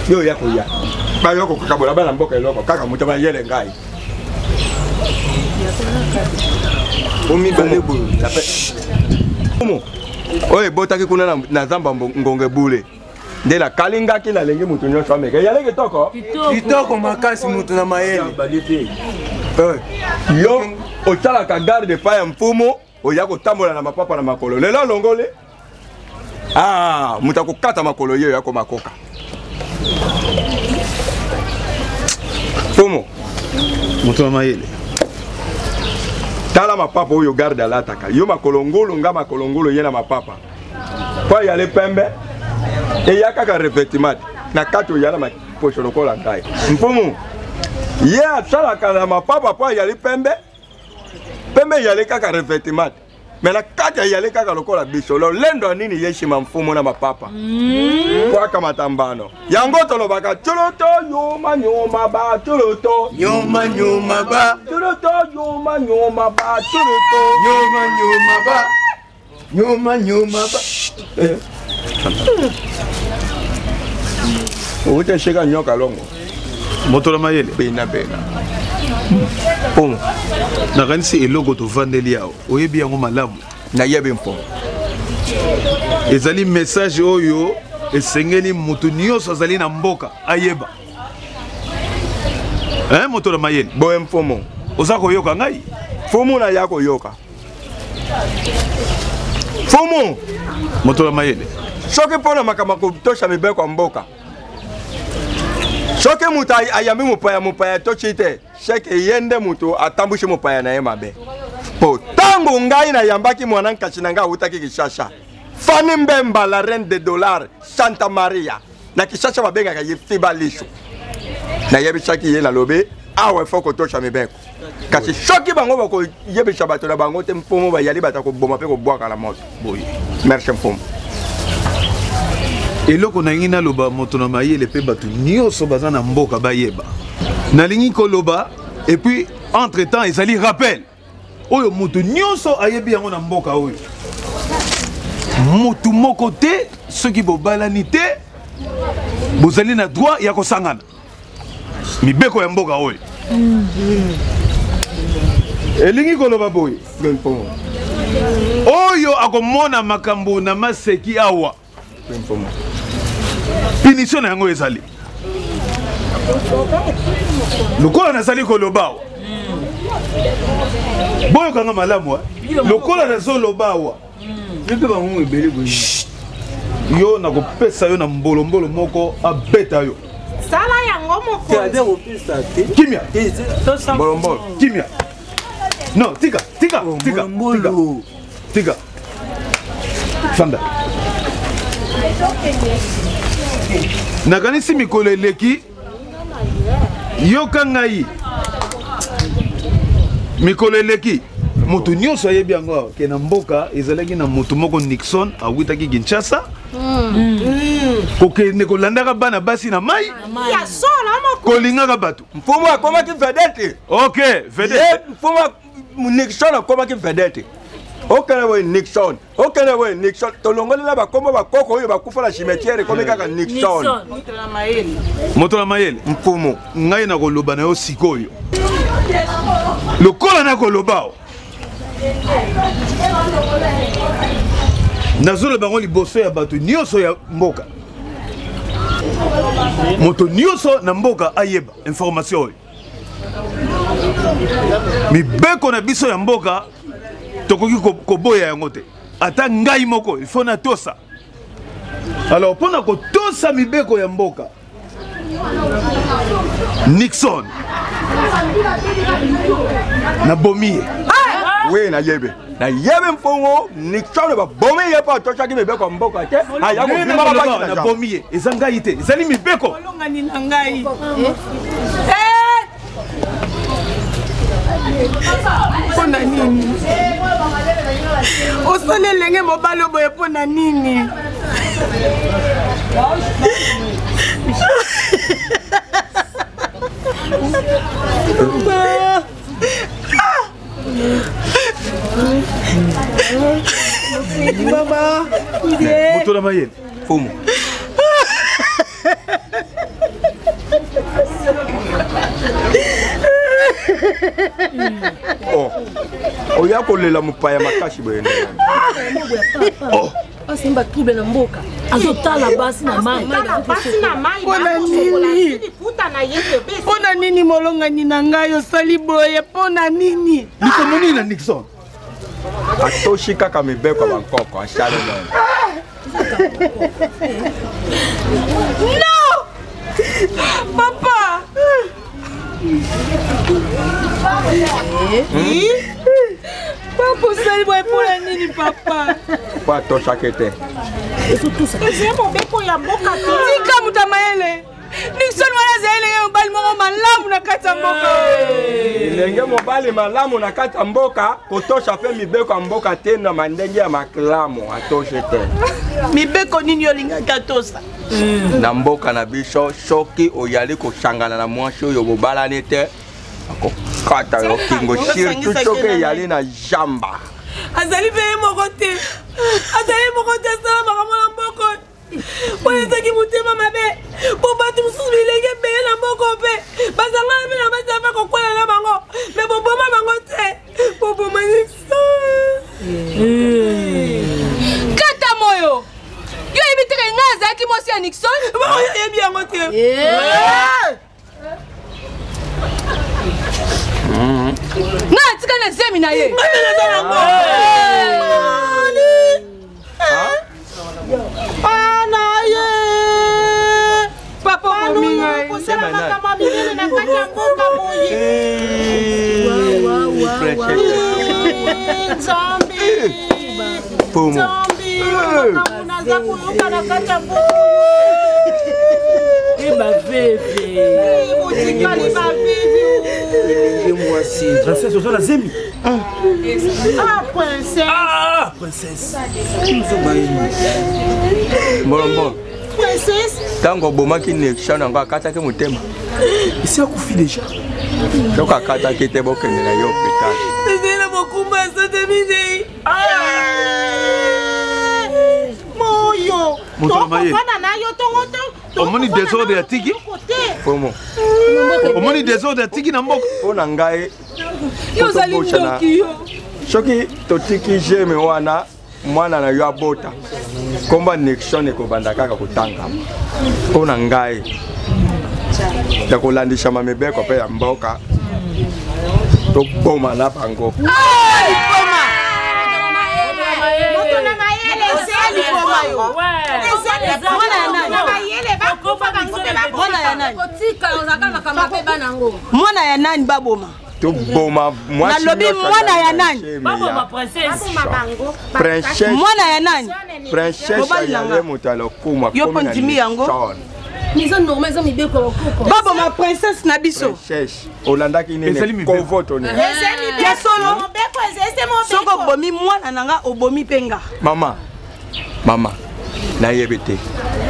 yo ya ko ya ba yo ko kabola bana mboka eloko kaka muta ba yele ngai omi bale bu tape omo oye botaki kuna na zamba ngonge bule nde la kalinga kila lenge mutu nyonso ameke ya lenge toko kitoko makasi motuna maele yo otala ka garde pa ya mfumo oya ko tambola na mapapa na makolo lelo longole ah mutako kata makolo yeyo yako makoka Tomo moto mayele tala mapapa oyo garde alataka yo makolongolo nga makolongolo yena mapapa kwa yale pembe e yakaka revêtement na kato yala ma pocho lokola ngai mfumu ye atala kana mapapa kwa yale pembe yale kaka revêtement Mais la kaka yale kaka lokola biso lo lendo nini yeshima mfumo na mapapa kwa kama tambano yango tolobaka choloto yoma nyoma ba choloto Nyoma nyoma ba choloto yoma nyoma ba choloto nyoma nyoma ba nyoma nyoma ba Ute shika nyoka longo Motola mayele bena Pom nakanisi eloko tovandeli yao oyebi yango malamu na yebe mpo ezali message oyo esengeli mutu nyonso azali na mboka ayeba Motola mayele boye mfumo oza koyoka ngai fumu na yako yoka fumu Motola mayele soki pona makama kutosha mibeko ya mboka soki mutu ayambi mupaya tochite sheke yende mutu atambushi mupaya na ye mabe po tango ngai na yambaki mwana nkachi na ngai utaki Kishasha Fani Mbemba la reine de dollars Santa Maria na Kishasha babengaka ye fiba lisho na yebisaki ye na lobe awe foko tosha mibeko kasi soki bango bako yebisha bato na bango te mfumo bayali batako boma pe ko bwaka la moto boy merci mfumo eloko na ngi naloba moto na mayele pe bato nyonso baza na mboka bayeba nalingi koloba et puis entre temps ezali rappel oyo moto nyonso ayebi yango na mboka oyo motu moko te soki bobalani te bozali na droit ya kosangana mibeko ya mboka oyo elingi koloba boye oyo akomona makambo na maseki awa punition na yango ezali lokola nazali koloba awa boyokanga malamu lokola nazoloba awa mpe bango ebele boye yo nakopesa yo na mbolombolo moko abeta yo sala yango moko kimia mbolombolo kimia non tika fanda nakanisi mikolo eleki yoka ngai mikolo eleki moto nyonso ayebi yango awa ke na mboka ezalaki na moto moko Nixon awitaki Kinshasa kokende kolandaka bana basi na mai kolingaka bato mfumo akomaki vedete ok vedete mfumo Nixon akomaki vedete Nixon tolongolela bakombo bakoko oyo bakufa na cimetière komi kaka Nixon moto na mayele mfumo ngai na koloba na yo sikoyo lokola na koloba nazoloba ngo liboso ya bato nyonso ya mboka moto nyonso na mboka ayeba information oyo mibeko na biso ya mboka tokoki koboya yango te ata ngai moko il faut na tosa alors pona kotosa mibeko ya mboka Nixon na bomie we na yebe mfongo Nixon ba bomie ye pa tosa ki mibeko ya mboka te aya ko bimala ba na bomie ezanga ite ezali mibeko olongani na ngai pona nini osali elenge mobali boye pona nini Baba moto na mayele fumu oya kolela mopaya makasi boye asimba trouble na mboka azotala basi na mai pona nini molongani na ngai osali boye pona nini likomoni na Nixon atoshi kaka mibeko ya bankoko asale no papa papa osali boye pona nini papa po atoshaki te eza mobeko ya mboka tika muta mayele Nixon wana zele mobali moko malamu na kati ya mboka. Lenge mobali malamu na kati ya mboka kotosha pe mibeko ya mboka te na mandenge ya maklamu atoshe te. Mibeko nini yolingaki atosa? Na mboka na biso soki oyali koshangana na mwasi oyo bobalani te akokata yo kingo surtout soki eyali na jamba. Azali pe moko te. Azali moko te sala makambo na mboko. Oyezaki motema mabe. Po bato mosusu bilenge beye na mboko pe. Bazanga mpe na basi afa kokwela na bango. Me boboma bango te. Boboma Nixon. Kata moyo. Yo ebiteke nga azalaki mwasi ya Nixon. Bango yebi yango te. Nga atika na zemi na ye. Anaye. Papa mominga. Kusema kama bilele na kati ya mboka moye. Zambi. Zambi. Kama unaza kuluka na kati ya mboka. Iba bébé. Mutikali ba bibi. Moi aussi. Princesse, on a zemi. Ah, princesse. Ah, princesse. Bon. Princesse. Tango bomaki Nixon ngo akataki motema. Isi akufi déjà. Soko akataki te bokende na yo hôpital. Ezela mokumba sote mide. Moyo. Tokofana na yo tongoto. Omoni désordre ya tiki? Pomo. Omoni désordre ya tiki na mboka. Pona ngai. Yo zali ndoki yo. Soki totiki jeme wana mwana na yo abota. Komba Nixon ekobanda kaka kotangama. Pona ngai. Ya kolandisha mamebeko pe ya mboka. Toboma na bango. Mwana ya nani baboma? Toboma mwasi. Nalobi mwana ya nani? Baboma princesse. Princesse. Mwana ya nani? Princesse ya moto alokuma. Yo pondimi yango. Mizo normal zo mibeko okoko. Baboma princesse na biso. Princesse. Olandaki nene kovoto ne. Ya solo. Soko bomi mwana nanga obomi penga. Mama. Na yebete.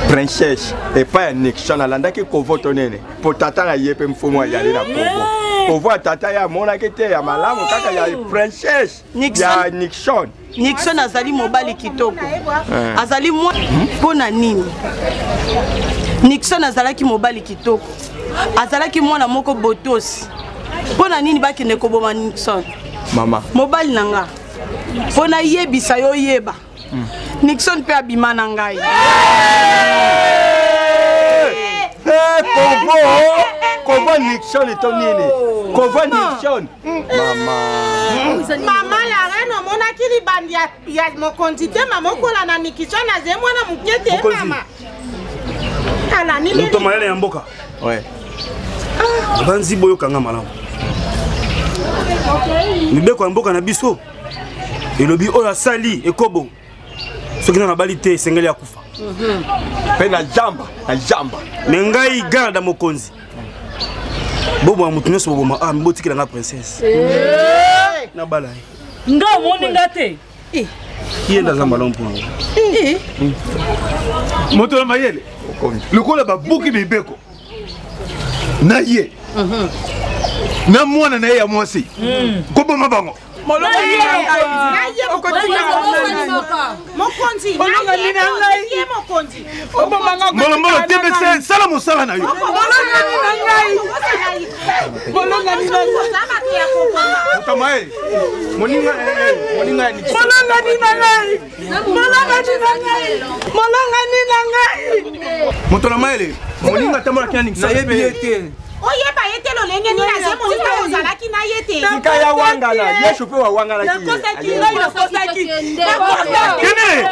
Princesse epa ya Nixon alandaki kovoto nene. Po tata na yepe mfumo ya na kovo. Kovo tata ya mona kete ya malamu kaka ya princesse ya Nixon. Nixon azali mobali kitoko. Azali mwana pona nini? Nixon azalaki mobali kitoko. Azalaki mwana moko botosi. Pona nini bakende koboma Nixon? Mama. Mobali nanga. Pona yebisa yo yeba. Nixon pe abima na ngai. Kovo Nixon to nini? Kovo Nixon. Mama la reine mona kili bandi ya mokonzi te mama kola na Nixon na ze mwana mukete mama. Ala ni Muto mayele ya mboka. Ouais. Banzi boyo kanga malamu. Mibeko ya mboka na biso. Elobi oyo asali ekobo. Soki na bali te sengeli akufa. Pe na jamba. Mengai garda mokonzi. Bobo mutu nyonso boboma mbotikela nga princesse. Na bala. Nga omoni nga te. Yenda za malamu mpo. Moto na mayele. Lokola babuki mibeko. Na ye. Na mwana na ye ya mwasi. Koboma bango. Mokonzi Molomolo tebese sala mosala na yo. Utamae. Moninga ni. Moto na maele. Moninga tamara kiani na yebete. Oyeba yete lo lenge ni na zemo ni ka ozalaki na yete. Nika ya wangala, Yesu pe wa wangala ki. Nakosaki. Kene.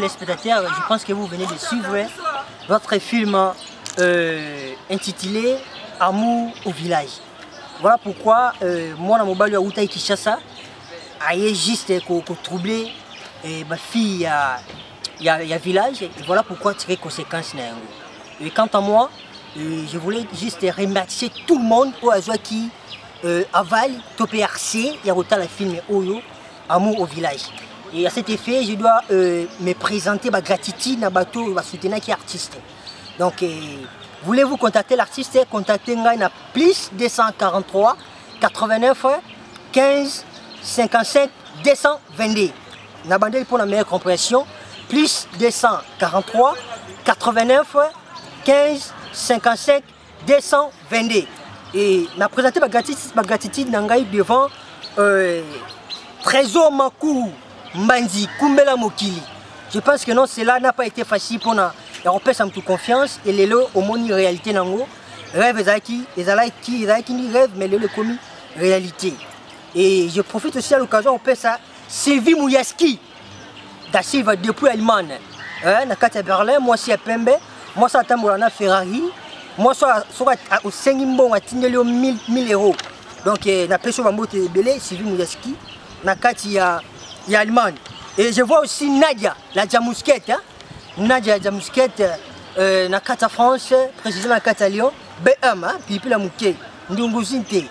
téléspectateurs, je pense que vous venez de suivre votre film intitulé Amour au village. Voilà pourquoi moi, dans mon bal, je suis Kinshasa, je juste troubler ma fille il y a village. Et voilà pourquoi tirer conséquences. Et quant à moi, je voulais juste remercier tout le monde qui avale TOPRC, il y a autant le film Amour au village. Et à cet effet, je dois me présenter ma gratitude à bateau va soutenir qui est artiste. Donc, voulez-vous contacter l'artiste? Contactez-moi à plus 243 89 15 55 222. La bande pour la meilleure compréhension. Plus 243 89 15 55 222. Et je présente ma gratitude devant Trésor Makou Mbandi Kumbela Mokili. Je pense que non, cela n'a pas été facile pour nous. On peut s'en toute confiance et les lots au monde réalité nango. Rêve qui rêve mais le commis réalité. Et je profite aussi à l'occasion on peut ça Sylvie Mouyaski da Silva depuis Allemagne. Na kata Berlin, moi c'est Pembe, moi ça tambola na Ferrari. Moi, au 5 000 €. Donc, la personne va monter belé, Sylvie Mouyaski, na kati ya Allemagne. Et je vois aussi Nadia, la Jamousquette. Hein? Nadia la Jamousquette, na kata France, précisément na kata Lyon, BM, hein? Puis la Mouké, Ndunguzinte.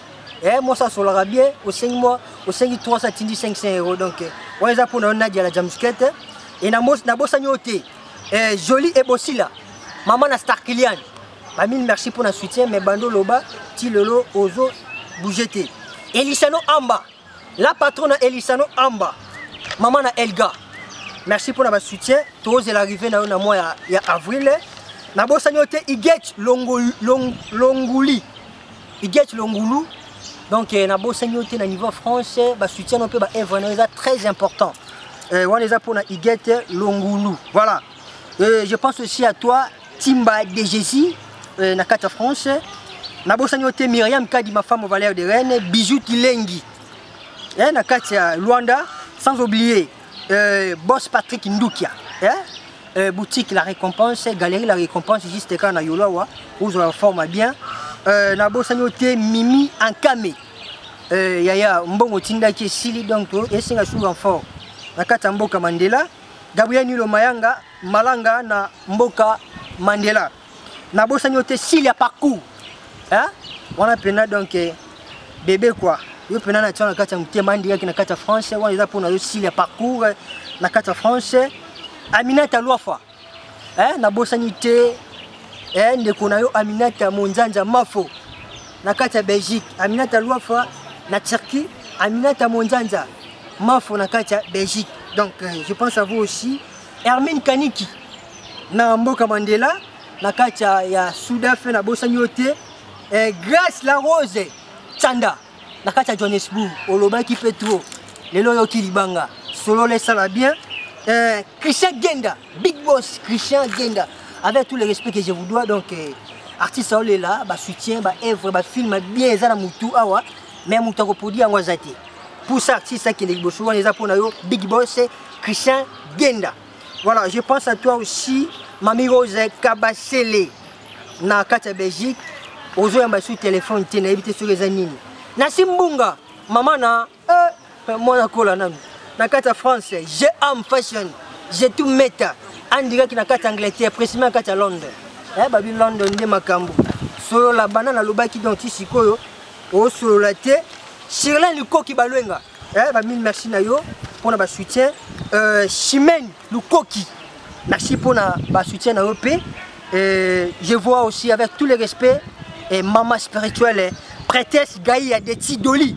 Moi, ça sera bien, au 5 mois, au 5 3, ça tindi 500 €. Donc, on les a pour Nadia la Jamousquette. Et na Bossanyote, Jolie et Bossila, maman na Star Kylian. Mille merci pour notre soutien, mais Bando Loba, Tilolo, Ozo, Bougete. Elisano Amba, la patronne Elisano Amba, maman na Elga. Merci pour notre soutien. Tous est arrivé dans mois il y a avril. Na Bossanyote Iget Longouli. Iget Longoulou. Donc na Bossanyote na niveau français, ba soutien on peut ba événement très important. On les a pour na Iget Longoulou. Voilà. Je pense aussi à toi Timba DGC. Na kata France na Bossanyote Myriam Kadi ma femme au Valère de Rennes Bijou Tilengi na kata Luanda sans oublier boss Patrick Ndukia boutique La Récompense galerie La Récompense juste quand na Yolawa où la forme bien na Bossanyote Mimi Ankame yaya mbongo tinda ki sili donc et singa sous en fort na kata Mboka Mandela Gabriel Nilo Mayanga Malanga na Mboka Mandela. Na Bossanyote Silia parcours. Hein? On a pena donc bébé quoi. Yo pena na tchana kata mutema ndika ki na kata France, on les a pour na Silia parcours na kata France. Aminata Loafa. Hein? Na Bossanyote ndeko na yo Aminata Monzanja Mafo. Na kata Belgique, Aminata Loafa na Turquie, Aminata Monzanja Mafo na kata Belgique. Donc je pense à vous aussi. Hermine Kaniki na Mboka Mandela. Na kacha ya Soudaf na Bossanyote Grâce la Rose Tchanda na kacha Johannesburg Oloba ki Petro lelo yo kilibanga solo les ça va bien Christian Genda Big Boss Christian Genda avec tout le respect que je vous dois donc artiste on est là ba soutien ba œuvre ba film bien za na mutu awa mais mutu ko produit en wazati pour ça artiste qui les bosso on les a pour na yo Big Boss Christian Genda. Voilà, je pense à toi aussi Mami Rose Kabasele na kata Belgique ozo yamba sur téléphone tena éviter sur les anines na Simbunga maman na moi kola na kata France j'ai am fashion j'ai tout meta en direct na kata Angleterre précisément kata Londres babi London de makambo solo la banana lobaki donc sikoyo o solo la te Shirley Lukoki balwenga babi merci na yo pour na soutien Chimène Lukoki. Merci pour le soutien à l'OP. Je vois aussi avec tout le respect maman spirituelle, prêtresse Gaïa de Tidoli,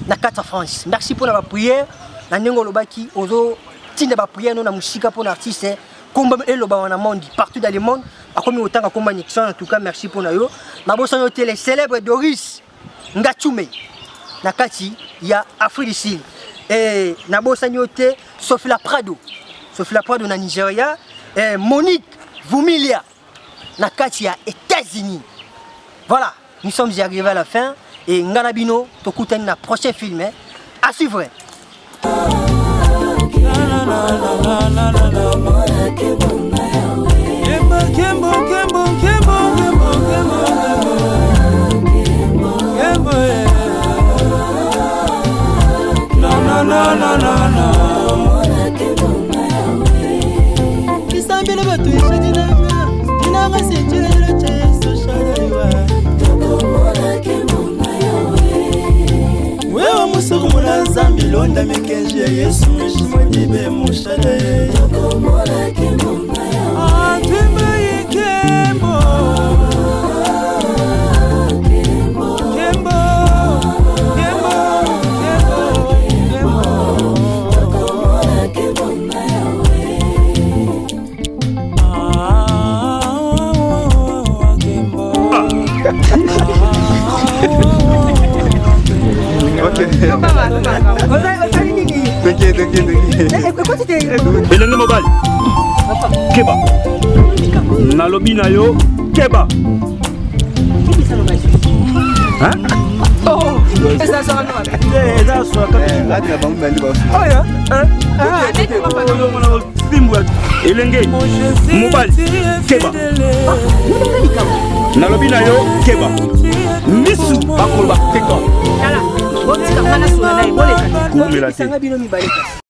na kata France. Merci pour la prière. Na nengo lobaki ozo tinda ba prière na musika pour l'artiste komba eloba na monde partout dans le monde. Akomi autant komba Nixon en tout cas merci pour na yo. Na Bossanyote les célèbres Doris Ngachume. Na kati ya Afrique du Sud. Et na Bossanyote Sophie Prado na Nigeria, Monique Vumilia na kati ya États-Unis. Voilà, nous sommes arrivés à la fin et Nganabino tokutani na prochain film à suivre. Zambi londa mekenji ya Yesu mshimodibe mushale Tokomola kembo Atwimba yikembo Kembo Kembo Kembo Kembo Tokomola kembo na yawe elenge mobali keba nalobi na yo keba elenge mobali keba nalobi na yo keba misu bakoloba keka kumela te